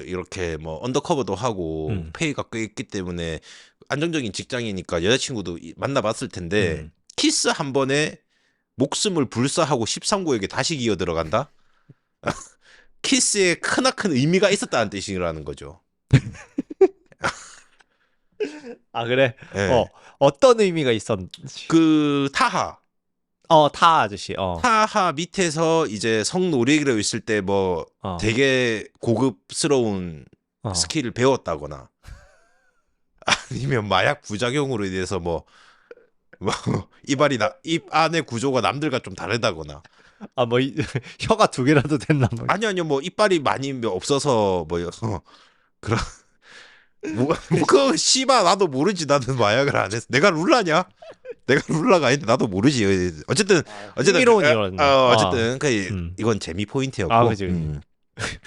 이렇게 뭐 언더커버도 하고 페이가 꽤 있기 때문에 안정적인 직장이니까 여자친구도 만나봤을 텐데 키스 한 번에 목숨을 불사하고 13구역에 다시 기어 들어간다? 키스에 크나큰 의미가 있었다는 뜻이라는 거죠. 아, 그래? 네. 어떤 의미가 있었는지. 그 타하 타 아저씨. 타하 밑에서 이제 성노리로 있을 때 뭐 되게 고급스러운 스킬을 배웠다거나 아니면 마약 부작용으로 인해서 뭐 입 안의 구조가 남들과 좀 다르다거나 뭐 혀가 2개라도 됐나 뭐. 아니요 뭐 이빨이 많이 없어서 뭐 그런 그 씨발 나도 모르지. 나는 마약을 안 했어. 내가 룰라냐? 내가 룰라가 아닌데 나도 모르지. 어쨌든 흥미로운 이유였네. 어쨌든 이건 재미 포인트였고. 그지.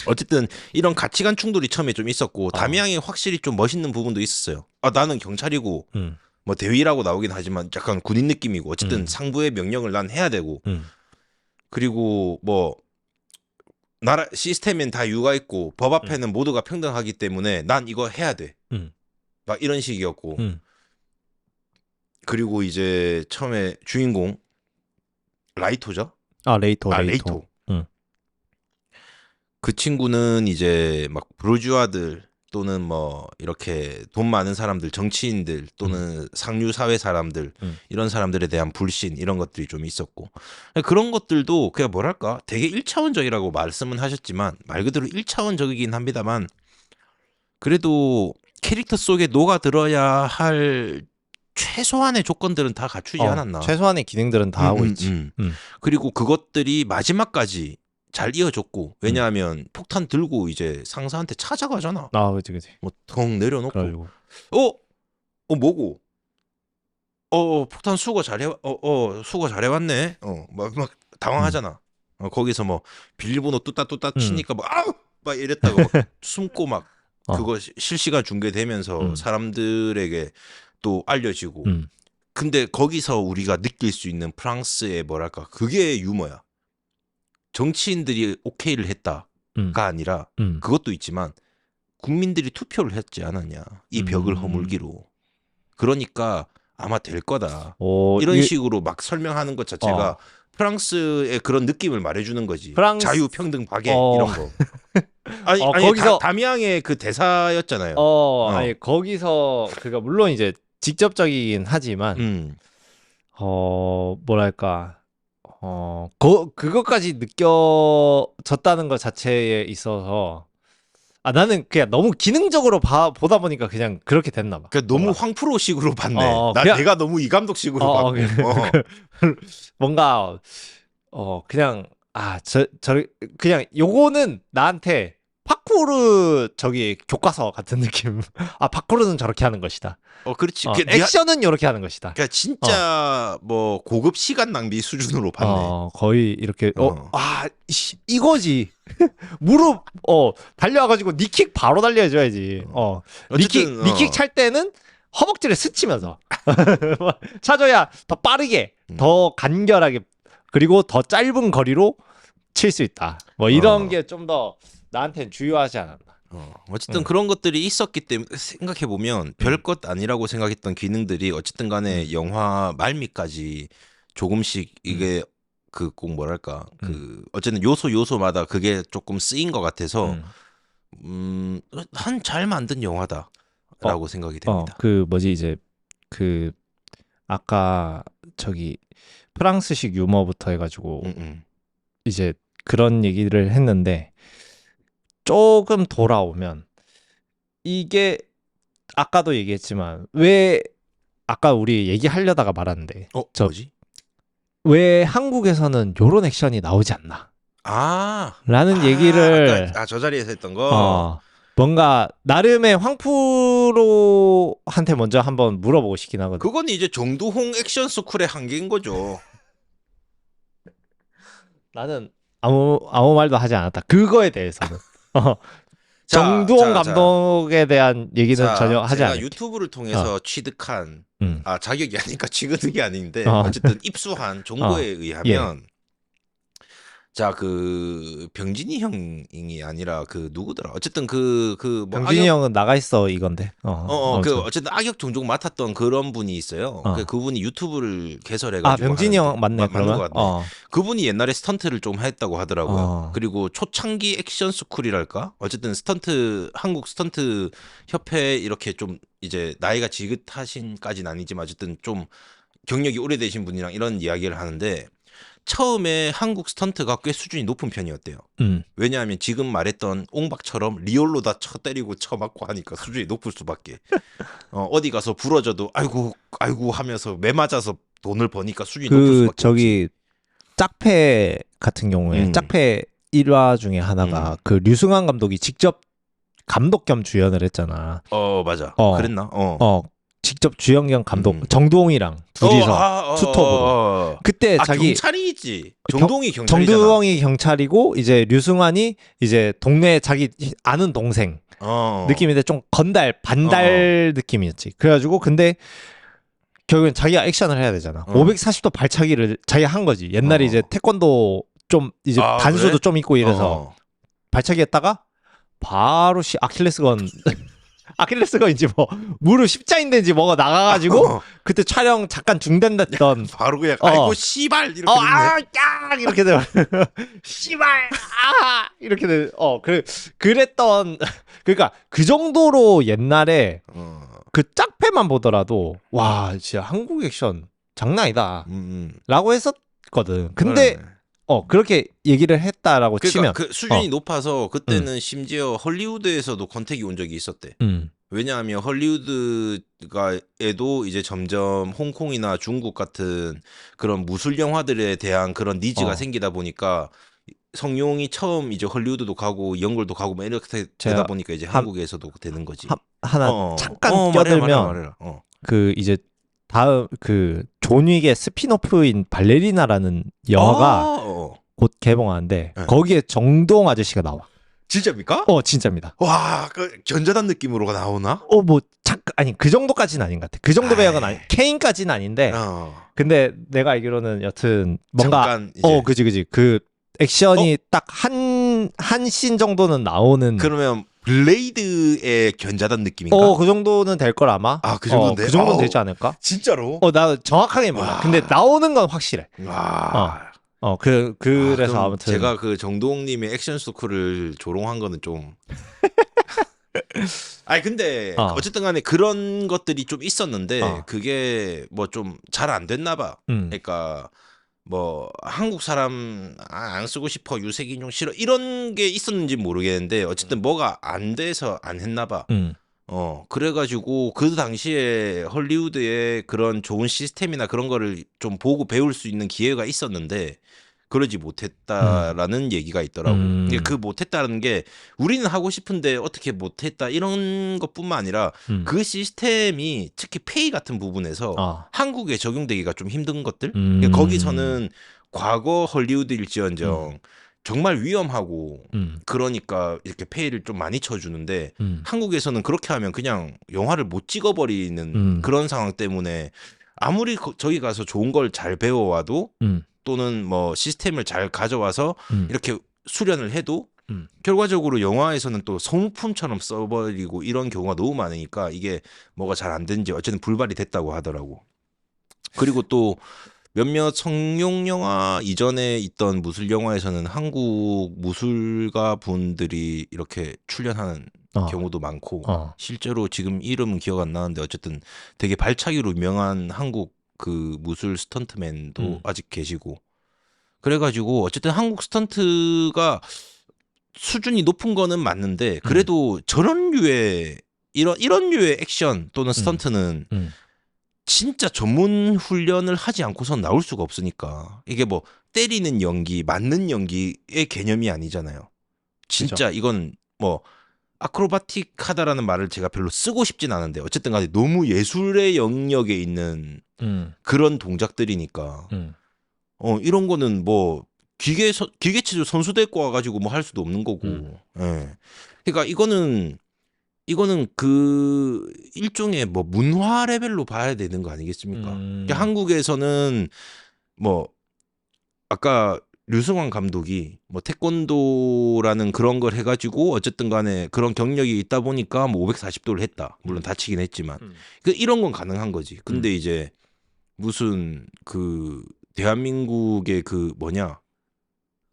어쨌든 이런 가치관 충돌이 처음에 좀 있었고 다미양이 확실히 좀 멋있는 부분도 있었어요. 나는 경찰이고 뭐 대위라고 나오긴 하지만 약간 군인 느낌이고 어쨌든 상부의 명령을 난 해야 되고 그리고 뭐 나라 시스템엔 다 이유가 있고 법 앞에는 모두가 평등하기 때문에 난 이거 해야 돼. 막 이런 식이었고 그리고 이제 처음에 주인공 라이토죠? 레이토. 그 친구는 이제 막 부르주아들 또는 뭐 이렇게 돈 많은 사람들, 정치인들 또는 상류 사회 사람들 이런 사람들에 대한 불신 이런 것들이 좀 있었고 그런 것들도 그냥 뭐랄까 되게 1차원적이라고 말씀은 하셨지만 말 그대로 1차원적이긴 합니다만 그래도 캐릭터 속에 녹아들어야 할 최소한의 조건들은 다 갖추지 않았나. 최소한의 기능들은 다 하고 있지. 그리고 그것들이 마지막까지 잘 이어졌고 왜냐하면 폭탄 들고 이제 상사한테 찾아가잖아. 그지. 뭐 턱 내려놓고 그래가지고. 뭐고? 폭탄 수거 잘해. 수거 잘해왔네. 막 당황하잖아. 거기서 뭐 비밀번호 뚜따 치니까 막 아우 막 이랬다가 막 숨고 막 그거 실시간 중계되면서 사람들에게 또 알려지고. 근데 거기서 우리가 느낄 수 있는 프랑스의 뭐랄까 그게 유머야. 정치인들이 오케이를 했다가 아니라 그것도 있지만 국민들이 투표를 했지 않았냐 이 벽을 허물기로. 그러니까 아마 될 거다. 이런 식으로 막 설명하는 것 자체가 프랑스의 그런 느낌을 말해주는 거지. 자유, 평등, 박애 이런 거. 아니 거기서 다미양의 그 대사였잖아요. 아니 거기서 그가 물론 이제 직접적이긴 하지만 뭐랄까 그것까지 느껴졌다는 것 자체에 있어서 나는 그냥 너무 기능적으로 보다 보니까 그냥 그렇게 됐나 봐. 그러니까 너무 황프로식으로 봤네. 내가 너무 이감독식으로 봤고. 뭔가 그냥 그냥 요거는 나한테 파쿠르 교과서 같은 느낌. 파쿠르는 저렇게 하는 것이다. 그렇지. 액션은 이렇게 하는 것이다. 그러니까 진짜 뭐 고급 시간 낭비 수준으로 봤네. 거의 이렇게 이거지. 무릎 달려와가지고 니킥 바로 달려줘야지. 니킥 찰 때는 허벅지를 스치면서 차줘야 더 빠르게, 더 간결하게 그리고 더 짧은 거리로 칠 수 있다. 뭐 이런 게 좀 더 나한테는 주요하지 않았나. 어쨌든 그런 것들이 있었기 때문에 생각해 보면 별것 아니라고 생각했던 기능들이 어쨌든 간에 영화 말미까지 조금씩 이게 그 꼭 뭐랄까 그 어쨌든 요소마다 그게 조금 쓰인 것 같아서 한 잘 만든 영화다라고 생각이 됩니다. 그 뭐지 이제 그 아까 저기 프랑스식 유머부터 해가지고 음. 이제 그런 얘기를 했는데 조금 돌아오면 이게 아까도 얘기했지만 왜 아까 우리 얘기하려다가 말았는데 뭐지? 왜 한국에서는 요런 액션이 나오지 않나? 라는 얘기를 아까 저 자리에서 했던 거. 뭔가 나름의 황프로한테 먼저 한번 물어보고 싶긴 하거든. 그건 이제 정두홍 액션 스쿨의 한계인 거죠. 나는 아무 말도 하지 않았다. 그거에 대해서는. 정두홍 감독에 대한 얘기는 전혀 하지 않았다. 제가 유튜브를 통해서 취득한 자격이 아니니까 취득이 아닌데 어쨌든 입수한 정보에 의하면 자, 그 병진이 형이 아니라 그 누구더라? 어쨌든 뭐 병진이 형은 나가 있어 이건데. 그 어쨌든 악역 종종 맡았던 그런 분이 있어요. 그분이 유튜브를 개설해가지고 병진이 형 맞네 그러면. 것 같네. 그분이 옛날에 스턴트를 좀 했다고 하더라고요. 그리고 초창기 액션 스쿨이랄까? 어쨌든 한국 스턴트 협회 이렇게 좀 이제 나이가 지긋하신까지는 아니지만 어쨌든 좀 경력이 오래되신 분이랑 이런 이야기를 하는데. 처음에 한국 스턴트가 꽤 수준이 높은 편이었대요. 왜냐하면 지금 말했던 옹박처럼 리얼로 다 쳐 때리고 쳐 맞고 하니까 수준이 높을 수밖에. 어디 가서 부러져도 아이고 하면서 매 맞아서 돈을 버니까 수준이 높을 수밖에. 저기 짝패 같은 경우에 짝패 1화 중에 하나가 그 류승환 감독이 직접 감독 겸 주연을 했잖아. 맞아. 그랬나? 직접 주연 겸 감독 정두홍이랑 둘이서 투톱으로. 그때 자기 경찰이지. 정두홍이 경찰이고 이제 류승환이 이제 동네 자기 아는 동생 느낌인데 좀 반달 느낌이었지. 그래가지고 근데 결국엔 자기가 액션을 해야 되잖아. 540도 발차기를 자기가 한 거지. 옛날에 이제 태권도 좀 이제 단수도 그래? 좀 있고 이래서 발차기 했다가 바로 아킬레스건인지 뭐 무릎 십자인대인지 뭐가 나가가지고 그때 촬영 잠깐 중단됐던. 바로 그냥 아이고 씨발 이렇게 됐네. 이렇게 돼. 씨발 이렇게 돼. 그랬던. 그러니까 그 정도로 옛날에 그 짝패만 보더라도 와 진짜 한국 액션 장난 아니다 라고 했었거든. 근데 그렇게 얘기를 했다라고 그러니까 치면 그 수준이 높아서 그때는 심지어 헐리우드에서도 컨택이 온 적이 있었대. 왜냐하면 헐리우드가에도 이제 점점 홍콩이나 중국 같은 그런 무술 영화들에 대한 그런 니즈가 생기다 보니까 성룡이 처음 이제 헐리우드도 가고 연골도 가고 막 이렇게 되다 보니까 이제 한국에서도 되는 거지. 하나 잠깐 껴들면 말해라. 그 이제 다음 그 존 윅의 스피노프인 발레리나라는 영화가 곧 개봉하는데 거기에 정두홍 아저씨가 나와. 진짜입니까? 진짜입니다. 와, 그 견자단 느낌으로가 나오나? 뭐 잠깐 아니 그 정도까지는 아닌 것 같아. 그 정도 배역은 아니. 케인까지는 아닌데. 근데 내가 알기로는 여튼 뭔가 잠깐 이제. 그지 그 액션이 딱 한 씬 정도는 나오는. 그러면 블레이드의 견자단 느낌인가? 그 정도는 될 걸 아마. 그 정도인데? 그 정도는 되지 않을까? 진짜로? 나 정확하게 몰라. 근데 나오는 건 확실해. 와. 그래서 아무튼 제가 그 정동님의 액션 스쿨을 조롱한 거는 좀. 아니 근데 어쨌든 간에 그런 것들이 좀 있었는데 그게 뭐 좀 잘 안 됐나 봐. 그러니까 뭐 한국 사람 안 쓰고 싶어 유색 인종 싫어 이런 게 있었는지 모르겠는데 어쨌든 뭐가 안 돼서 안 했나 봐. 그래가지고 그 당시에 헐리우드에 그런 좋은 시스템이나 그런 거를 좀 보고 배울 수 있는 기회가 있었는데 그러지 못했다라는 얘기가 있더라고. 그 못했다는 게 우리는 하고 싶은데 어떻게 못했다 이런 것뿐만 아니라 그 시스템이 특히 페이 같은 부분에서 한국에 적용되기가 좀 힘든 것들. 거기서는 과거 헐리우드일지언정 정말 위험하고 그러니까 이렇게 페이를 좀 많이 쳐주는데 한국에서는 그렇게 하면 그냥 영화를 못 찍어버리는 그런 상황 때문에 아무리 저기 가서 좋은 걸 잘 배워와도 또는 뭐 시스템을 잘 가져와서 이렇게 수련을 해도 결과적으로 영화에서는 또 소모품처럼 써버리고 이런 경우가 너무 많으니까 이게 뭐가 잘 안 된지 어쨌든 불발이 됐다고 하더라고. 그리고 또 몇몇 성룡 영화 이전에 있던 무술 영화에서는 한국 무술가 분들이 이렇게 출연하는 경우도 많고 실제로 지금 이름은 기억 안 나는데 어쨌든 되게 발차기로 유명한 한국 그 무술 스턴트맨도 아직 계시고 그래가지고 어쨌든 한국 스턴트가 수준이 높은 거는 맞는데 그래도 저런 류의 이런 류의 액션 또는 스턴트는 진짜 전문 훈련을 하지 않고선 나올 수가 없으니까 이게 뭐 때리는 연기, 맞는 연기의 개념이 아니잖아요. 진짜 그죠. 이건 뭐 아크로바틱하다라는 말을 제가 별로 쓰고 싶진 않은데 어쨌든 간에 너무 예술의 영역에 있는 그런 동작들이니까 이런 거는 뭐 기계체조 선수 데리고 와가지고 뭐 할 수도 없는 거고 예. 그러니까 이거는 그 일종의 뭐 문화 레벨로 봐야 되는 거 아니겠습니까? 그러니까 한국에서는 뭐 아까 류승환 감독이 뭐 태권도라는 그런 걸 해가지고 어쨌든 간에 그런 경력이 있다 보니까 뭐 540도를 했다. 물론 다치긴 했지만 그 이런 건 가능한 거지. 근데 이제 무슨 그 대한민국의 그 뭐냐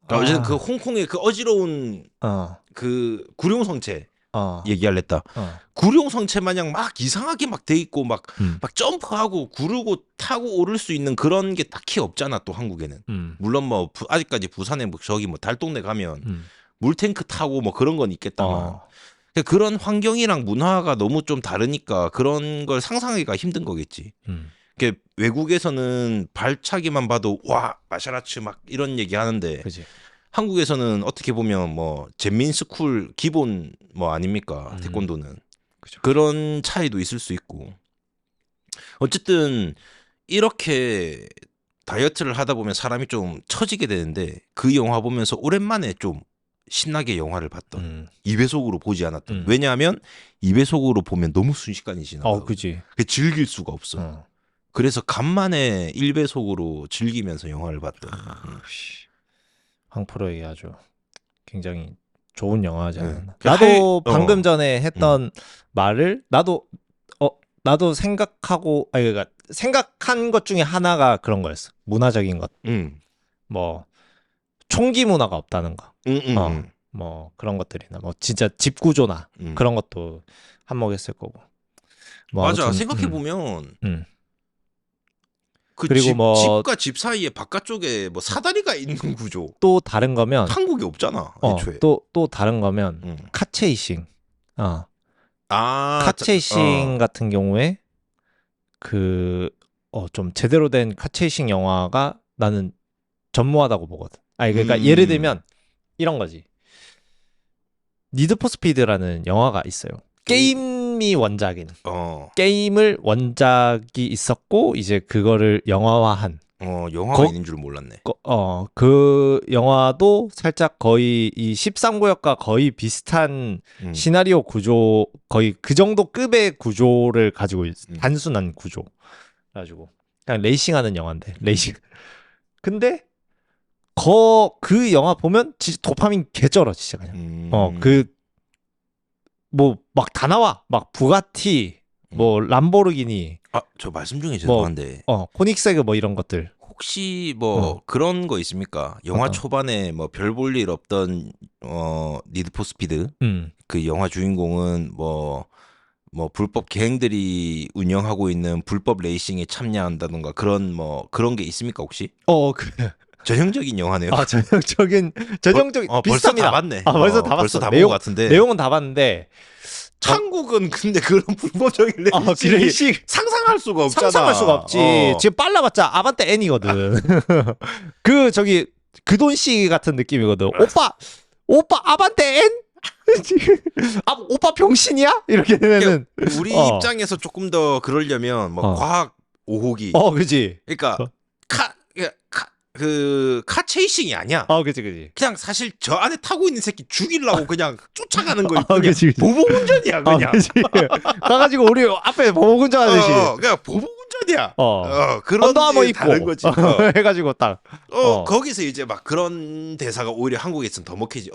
어쨌든 그 홍콩의 그 어지러운 그 구룡성체 얘기할랬다. 구룡성체 마냥 막 이상하게 막 돼 있고 막 점프하고 구르고 타고 오를 수 있는 그런 게 딱히 없잖아 또 한국에는. 물론 뭐 아직까지 부산에 뭐 저기 뭐 달동네 가면 물탱크 타고 뭐 그런 건 있겠다만 그런 환경이랑 문화가 너무 좀 다르니까 그런 걸 상상하기가 힘든 거겠지. 외국에서는 발차기만 봐도 와 마샤라츠 막 이런 얘기 하는데 그치. 한국에서는 어떻게 보면 뭐 젠민스쿨 기본 뭐 아닙니까 태권도는 그쵸. 그런 차이도 있을 수 있고 어쨌든 이렇게 다이어트를 하다 보면 사람이 좀 처지게 되는데 그 영화 보면서 오랜만에 좀 신나게 영화를 봤던 2배속으로 보지 않았던 왜냐하면 2배속으로 보면 너무 순식간이 지나가고 그치. 즐길 수가 없어. 그래서 간만에 1배속으로 즐기면서 영화를 봤던. 황프로에게 아주 굉장히 좋은 영화잖아요. 네. 나도 방금 전에 했던 말을 나도 생각하고 그러니까 생각한 것 중에 하나가 그런 거였어. 문화적인 것. 뭐 총기 문화가 없다는 거. 뭐 그런 것들이나 뭐 진짜 집 구조나 그런 것도 한몫했을 거고. 뭐 맞아. 아무튼, 생각해 보면 그 그리고 뭐 집과 집 사이에 바깥쪽에 뭐 사다리가 있는 구조. 또 다른 거면 한국에 없잖아. 애초에. 또 다른 거면 카체이싱. 카체이싱 같은 경우에 그 좀 제대로 된 카체이싱 영화가 나는 전무하다고 보거든. 그러니까 예를 들면 이런 거지. 니드 포 스피드라는 영화가 있어요. 게임이 원작인. 게임을 원작이 있었고 이제 그거를 영화화한. 영화가 있는 줄 몰랐네. 그 영화도 살짝 거의 이 13구역과 거의 비슷한 시나리오 구조, 거의 그 정도 급의 구조를 가지고 단순한 구조. 가지고 그냥 레이싱하는 영화인데 레이싱. 근데 그 영화 보면 진짜 도파민 개쩔어 진짜 그냥. 뭐 막 다 나와. 막 부가티, 뭐 람보르기니. 저 말씀 중에 죄송한데. 코닉세그 뭐 이런 것들. 혹시 뭐 그런 거 있습니까? 영화 초반에 뭐 별 볼 일 없던 니드 포 스피드. 그 영화 주인공은 뭐 불법 개행들이 운영하고 있는 불법 레이싱에 참여한다던가 그런 게 있습니까 혹시? 전형적인 영화네요. 전형적인 비슷합니다. 벌써 다 봤네. 벌써 다 봤어. 벌써 다 본 것 같은데. 내용은 다 봤는데 한국은 근데 그런 불법적인 레이싱 상상할 수가 없잖아. 상상할 수가 없지. 지금 빨라봤자 아반떼 N이거든. 그돈씨 같은 느낌이거든. 오빠 아반떼 N? 오빠 병신이야? 이렇게 되면은 우리 입장에서 조금 더 그러려면 과학 오호기. 그지. 그러니까 카체이싱이 아니야. 그지. 그냥 사실 저 안에 타고 있는 새끼 죽이려고 그냥 쫓아가는 거 있고 그치. 보복운전이야 그냥. 그지. 가가지고 우리 앞에 보복운전하듯이. 그냥 보복운전이야. 그런 언더아머 입고 다른 거지. 해가지고 딱. 거기서 이제 막 그런 대사가 오히려 한국에 있으면 더 먹히지.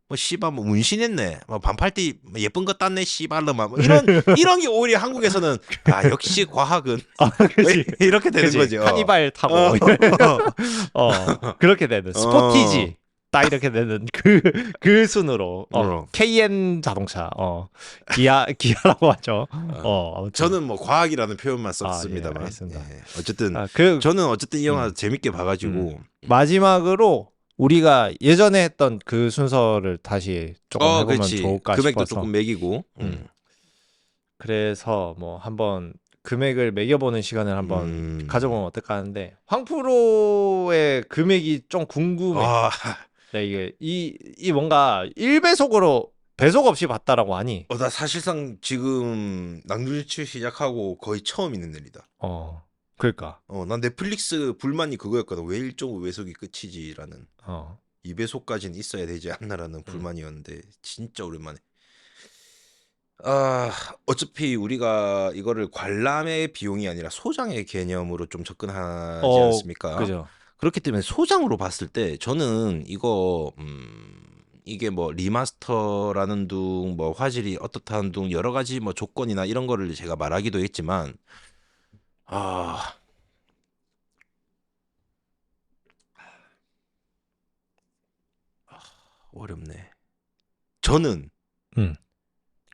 뭐 씨발 뭐 문신했네. 뭐 반팔티 예쁜 거 땄네 씨발로만 뭐 이런 게 오히려 한국에서는 역시 과학은 이렇게 되는 거죠. 카니발 타고 그렇게 되는 스포티지 딱 이렇게 되는 그 순으로 어. KN 자동차 기아라고 하죠. 아무튼. 저는 뭐 과학이라는 표현만 썼습니다만. 알겠습니다. 어쨌든 저는 어쨌든 이 영화 재밌게 봐가지고 마지막으로 우리가 예전에 했던 그 순서를 다시 조금 해보면 그렇지. 좋을까 금액도 싶어서. 조금 매기고. 그래서 뭐 한번 금액을 매겨보는 시간을 한번 가져보면 어떨까 하는데 황프로의 금액이 좀 궁금해. 네, 이게 이 뭔가 1배속으로 배속 없이 봤다라고 하니. 나 사실상 지금 낭중일치 시작하고 거의 처음 있는 일이다. 그러니까. 난 넷플릭스 불만이 그거였거든. 왜 1.5배속이 끝이지라는. 2배속까지는 있어야 되지 않나라는 불만이었는데 진짜 오랜만에. 어차피 우리가 이거를 관람의 비용이 아니라 소장의 개념으로 좀 접근하지 않습니까? 그죠. 그렇기 때문에 소장으로 봤을 때 저는 이거 이게 뭐 리마스터라는 둥, 뭐 화질이 어떻다는 둥 여러 가지 뭐 조건이나 이런 거를 제가 말하기도 했지만 어렵네. 저는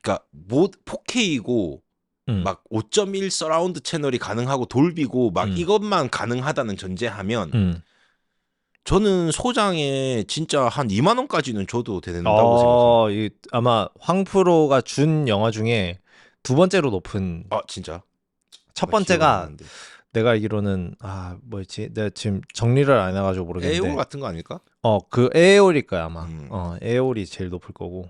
그러니까 4K이고 막 5.1 서라운드 채널이 가능하고 돌비고 막 이것만 가능하다는 전제하면 저는 소장에 진짜 한 2만 원까지는 줘도 된다고 생각합니다. 아마 황프로가 준 영화 중에 두 번째로 높은. 진짜? 첫 번째가 내가 알기로는 뭐였지? 내가 지금 정리를 안 해가지고 모르겠는데. 에올 같은 거 아닐까? 그 에올일 거야 아마. 에올이 제일 높을 거고.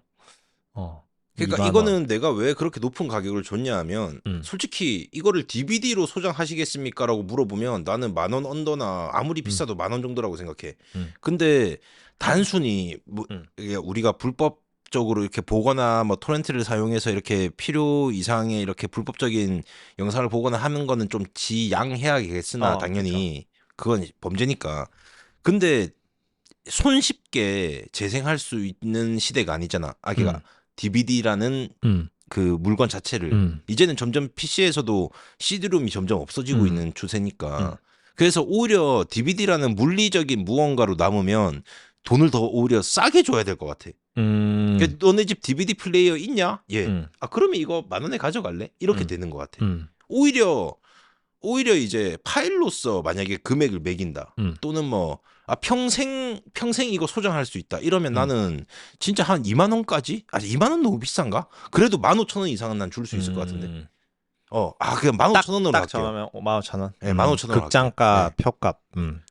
그러니까 이거는 내가 왜 그렇게 높은 가격을 줬냐 하면 솔직히 이거를 DVD로 소장하시겠습니까? 라고 물어보면 나는 10,000원 언더나 아무리 비싸도 10,000원 정도라고 생각해. 근데 단순히 뭐 이게 우리가 불법적으로 이렇게 보거나 뭐 토렌트를 사용해서 이렇게 필요 이상의 이렇게 불법적인 영상을 보거나 하는 거는 좀 지양해야겠으나 당연히 그건 범죄니까. 근데 손쉽게 재생할 수 있는 시대가 아니잖아. 그러니까 DVD라는 그 물건 자체를 이제는 점점 PC에서도 CD롬이 점점 없어지고 있는 추세니까. 그래서 오히려 DVD라는 물리적인 무언가로 남으면 돈을 더 오히려 싸게 줘야 될 것 같아. 그러니까 너네 집 DVD 플레이어 있냐? 예. 그러면 이거 10,000원에 가져갈래? 이렇게 되는 것 같아. 오히려 이제 파일로서 만약에 금액을 매긴다. 또는 뭐 평생 이거 소장할 수 있다. 이러면 나는 진짜 한 2만 원까지? 2만 원 너무 비싼가? 그래도 15,000원 이상은 난 줄 수 있을 것 같은데. 그냥 15,000원으로 딱 할게요. 정하면 15,000원. 네, 15,000원 극장가 표값.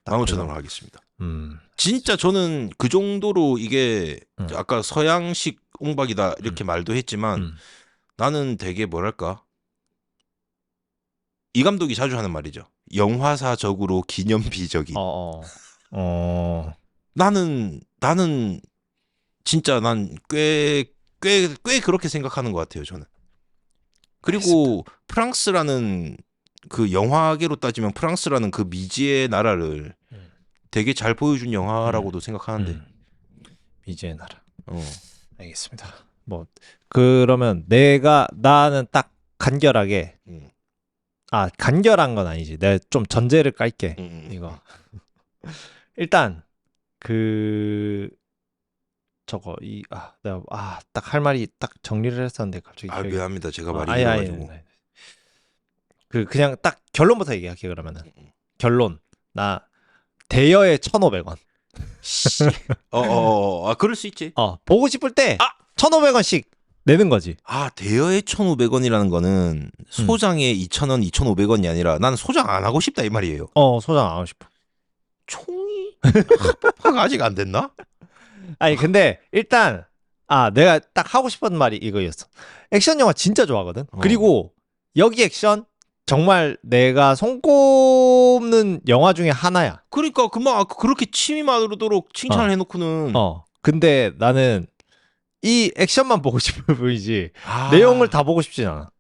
15,000원으로 하겠습니다. 진짜 저는 그 정도로 이게 아까 서양식 옹박이다 이렇게 말도 했지만 나는 되게 뭐랄까? 이 감독이 자주 하는 말이죠. 영화사적으로 기념비적인. 나는 진짜 난 꽤 그렇게 생각하는 것 같아요. 저는. 그리고 프랑스라는 그 영화계로 따지면 프랑스라는 그 미지의 나라를 되게 잘 보여준 영화라고도 생각하는데. 미지의 나라. 알겠습니다. 뭐 그러면 나는 딱 간결하게. 간결한 건 아니지. 내가 좀 전제를 깔게. 이거. 일단 내가 딱 할 말이 딱 정리를 했었는데 갑자기 기억이. 미안합니다. 제가 말이 길어가지고. 그냥 딱 결론부터 얘기할게. 그러면은 결론. 나 대여에 1,500원. 그럴 수 있지. 보고 싶을 때 1,500원씩 내는 거지. 대여에 1,500원이라는 거는 소장에 2,000원, 2,500원이 아니라 나는 소장 안 하고 싶다 이 말이에요. 소장 안 하고 싶어. 총이 합법화가 아직 안 됐나? 아니 근데 일단 내가 딱 하고 싶었던 말이 이거였어. 액션 영화 진짜 좋아하거든. 그리고 여기 액션 정말 내가 손꼽는 영화 중에 하나야. 그러니까 그만 그렇게 취미만으로도록 칭찬을 해놓고는. 근데 나는 이 액션만 보고 싶어 보이지 내용을 다 보고 싶진 않아.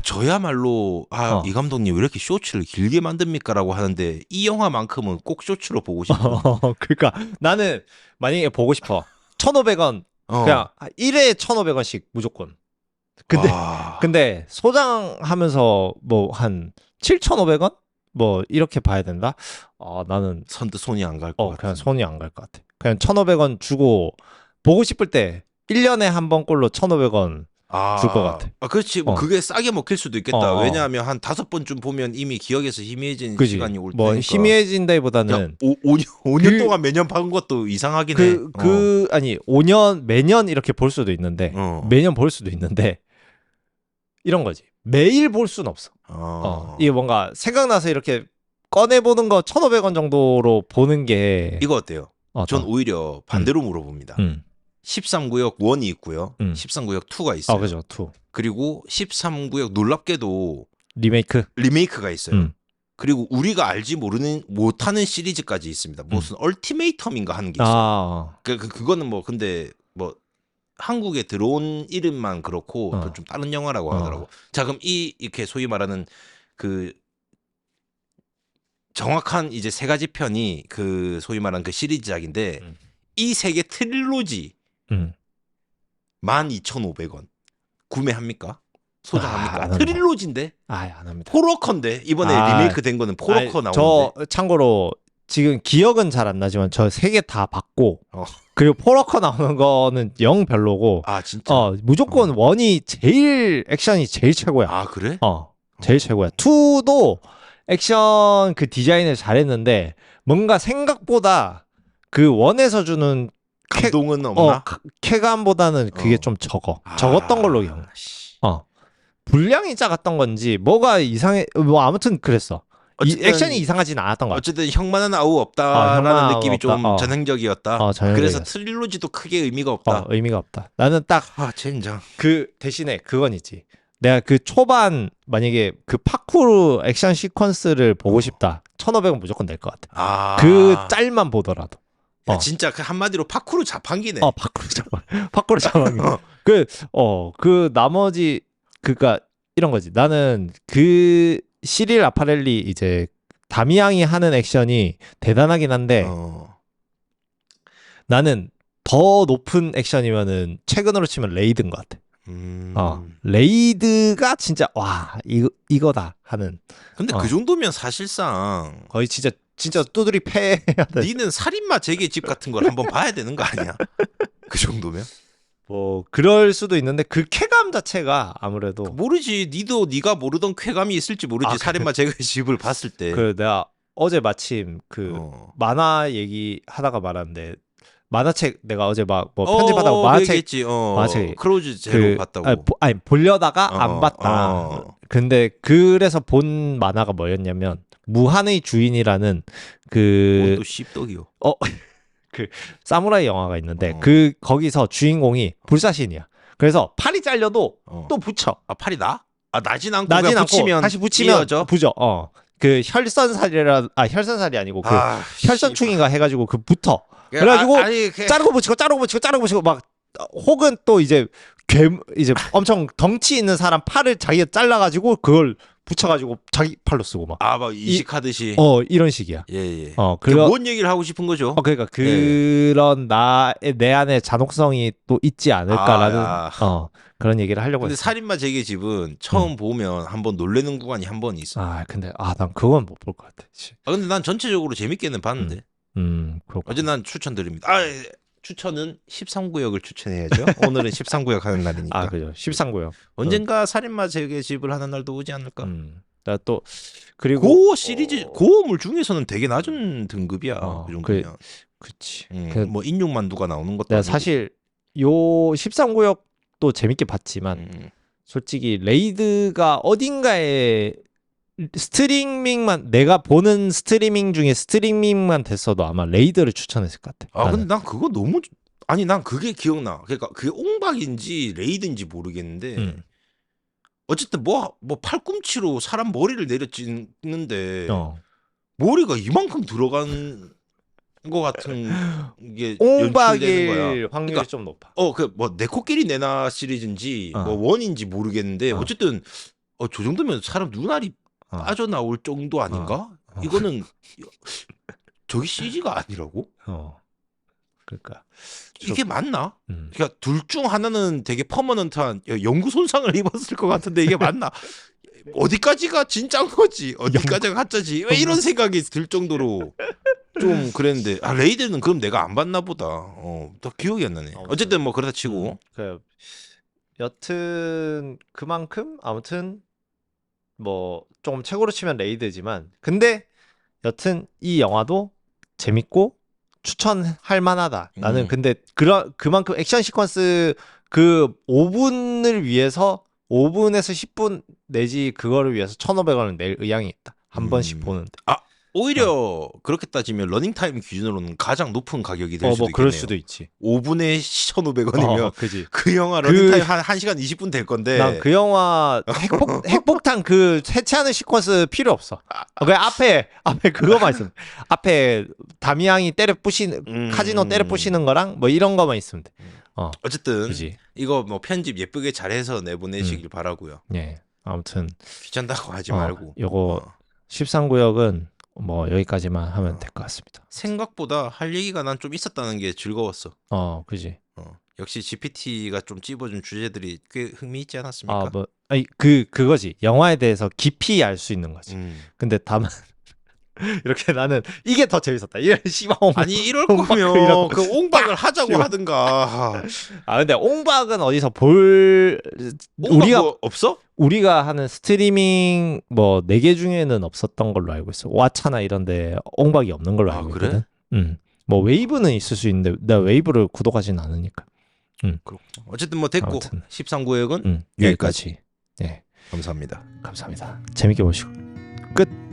저야말로 이 감독님 왜 이렇게 쇼츠를 길게 만듭니까라고 하는데 이 영화만큼은 꼭 쇼츠로 보고 싶어. 그러니까 나는 만약에 보고 싶어 1,500원 그냥 1회에 1,500원씩 무조건. 근데 소장하면서 뭐 한 7,500원 뭐 이렇게 봐야 된다. 나는 선뜻 손이 안 갈 것 같아. 그냥 손이 안 갈 것 같아. 그냥 1,500원 주고 보고 싶을 때 1년에 한 번꼴로 1,500원 줄 것 같아. 그렇지. 뭐 그게 싸게 먹힐 수도 있겠다. 왜냐하면 한 5번쯤 보면 이미 기억에서 희미해진 그지? 시간이 올 뭐 테니까. 희미해진다기보다는 5년 동안 매년 본 것도 이상하긴 해. 아니 5년 매년 이렇게 볼 수도 있는데 매년 볼 수도 있는데 이런 거지. 매일 볼 수는 없어. 이게 뭔가 생각나서 이렇게 꺼내보는 거 1,500원 정도로 보는 게 이거 어때요? 전 오히려 반대로 물어봅니다. 13구역 1이 있고요. 13구역 2가 있어요. 그죠. 2. 그리고 13구역 놀랍게도 리메이크가 있어요. 그리고 우리가 알지 못하는 시리즈까지 있습니다. 무슨 얼티메이텀인가 하는 게 있어요. 그거는 뭐 근데 뭐 한국에 들어온 이름만 그렇고 또 좀 다른 영화라고 하더라고. 자, 그럼 이렇게 소위 말하는 그 정확한 이제 3가지 편이 그 소위 말하는 그 시리즈작인데 이 3개 트릴로지 12,500원 구매합니까? 소장합니까? 트릴로지인데? 안 합니다. 포로컨데 이번에 리메이크 된 거는 포로커 나오는데. 저 참고로 지금 기억은 잘 안 나지만 저 3개 다 봤고 그리고 포로커 나오는 거는 영 별로고. 진짜? 무조건 1이 제일 액션이 제일 최고야. 그래? 제일 최고야. 2도 액션 그 디자인을 잘했는데 뭔가 생각보다 그 1에서 주는 감동은 없나? 쾌감보다는 그게 좀 적었던 걸로 기억나. 분량이 작았던 건지 뭐가 이상해. 뭐 아무튼 그랬어. 액션이 이상하진 않았던 것 같아. 어쨌든 형만한 아우 없다라는 느낌이 없다. 좀 전형적이었다. 그래서 트릴로지도 크게 의미가 없다. 의미가 없다. 나는 딱 젠장. 그 대신에 그건 있지. 내가 그 초반 만약에 그 파쿠르 액션 시퀀스를 보고 싶다. 1,500원 무조건 낼 것 같아. 그 짤만 보더라도. 진짜 그 한마디로 파쿠르 자판기네. 파쿠르 자판기. 그 나머지 그니까 이런 거지. 나는 그 시릴 아파렐리 이제 다미앙이 하는 액션이 대단하긴 한데 나는 더 높은 액션이면은 최근으로 치면 레이드인 것 같아. 레이드가 진짜 이거다 하는. 근데 그 정도면 사실상 거의 진짜 두드리 패야 돼. 니는 살인마 재개집 같은 걸 한번 봐야 되는 거 아니야? 그 정도면? 뭐 그럴 수도 있는데 그 쾌감 자체가 아무래도 모르지. 네가 모르던 쾌감이 있을지 모르지. 살인마 재개집을 봤을 때. 내가 어제 마침 만화 얘기 하다가 말았는데 만화책 내가 어제 막 뭐 편집하다가 만화책 크로우즈 제로 봤다고. 보려다가 안 봤다. 근데 그래서 본 만화가 뭐였냐면 무한의 주인이라는 또 씹덕이요. 그 사무라이 영화가 있는데 거기서 주인공이 불사신이야. 그래서 팔이 잘려도 또 붙여. 팔이 나진 않고 붙이면 다시 붙이면 부져. 그 혈선살이 아니고 그 혈선충인가 해가지고 그 붙어. 그래가지고 자르고 붙이고 막 혹은 또 이제 이제 엄청 덩치 있는 사람 팔을 자기가 잘라가지고 그걸 붙여가지고 자기 팔로 쓰고 막. 막 이식하듯이. 이런 식이야. 예. 뭔 얘기를 하고 싶은 거죠? 그러니까 그런 내 안에 잔혹성이 또 있지 않을까라는 그런 얘기를 하려고 근데 했어. 살인마 재개집은 처음 보면 한번 놀래는 구간이 한 번 있어. 근데 난 그건 못 볼 것 같아. 근데 난 전체적으로 재밌게는 봤는데. 그렇구나. 어제 난 추천드립니다. 추천은 13구역을 추천해야죠. 오늘은 13구역 하는 날이니까. 그죠. 13구역. 언젠가 살인마 재개집을 하는 날도 오지 않을까? 나 또 그리고 고어 시리즈 고어물 중에서는 되게 낮은 등급이야. 그 정도면. 그치. 뭐 인육만두가 나오는 것도 내가 아니고. 사실 요 13구역도 재밌게 봤지만 솔직히 레이드가 어딘가에 스트리밍만 내가 보는 스트리밍 중에 스트리밍만 됐어도 아마 레이드를 추천했을 것 같아. 근데 난 그거 너무 난 그게 기억나. 그러니까 그게 옹박인지 레이드인지 모르겠는데 어쨌든 뭐 팔꿈치로 사람 머리를 내려 찍는데 머리가 이만큼 들어간 거 같은 게 연출되는 거야. 옹박일 확률이 좀 높아. 내 코끼리 내나 시리즈인지 뭐 원인지 모르겠는데 어쨌든 저 정도면 사람 눈알이 빠져나올 정도 아닌가? 이거는 저기 CG가 아니라고? 그러니까 이게 맞나? 그러니까 둘 중 하나는 되게 퍼머넌트한 영구 손상을 입었을 것 같은데 이게 맞나? 어디까지가 진짜인 거지 어디까지가 가짜지 왜 이런 생각이 들 정도로 좀 그랬는데 레이드는 그럼 내가 안 봤나 보다. 더 기억이 안 나네. 어쨌든 뭐 그러다 치고 여튼 그만큼 아무튼 뭐 조금 최고로 치면 레이드지만 근데 여튼 이 영화도 재밌고 추천할 만하다. 나는 근데 그만큼 액션 시퀀스 그 5분을 위해서 5분에서 10분 내지 그거를 위해서 1,500원을 낼 의향이 있다. 한 번씩 보는데. 오히려 그렇게 따지면 러닝타임 기준으로는 가장 높은 가격이 될 수도 뭐 있겠네요. 그럴 수도 있지. 5분에 1,500원이면 그지. 그 영화 러닝타임 한 1시간 20분 될 건데 난 그 영화 핵폭탄 그 해체하는 시퀀스 필요 없어. 그냥 앞에 그거만 있으면 앞에 다미앙이 때려 부시는 카지노 때려 부시는 거랑 뭐 이런 거만 있으면 돼. 어쨌든 그지. 이거 뭐 편집 예쁘게 잘해서 내보내시길 바라고요. 예. 아무튼 귀찮다고 하지 말고. 요거 13구역은 뭐 여기까지만 하면 될 것 같습니다. 생각보다 할 얘기가 난 좀 있었다는 게 즐거웠어. 그지. 역시 GPT가 좀 찝어준 주제들이 꽤 흥미있지 않았습니까? 그거지. 영화에 대해서 깊이 알 수 있는 거지. 근데 다만 이렇게 나는 이게 더 재밌었다. 이런 씨발 아니 이럴 거면 그 옹박을 하자고 하든가. 근데 옹박은 어디서 볼 우리가 뭐 없어? 우리가 하는 스트리밍 뭐 4개 중에는 없었던 걸로 알고 있어. 왓챠나 이런데 옹박이 없는 걸로 알고 그래? 있거든. 뭐 웨이브는 있을 수 있는데 내가 웨이브를 구독하지는 않으니까. 그렇구나. 어쨌든 뭐 됐고 아무튼. 13구역은 여기까지. 네. 감사합니다. 감사합니다. 재밌게 보시고 끝.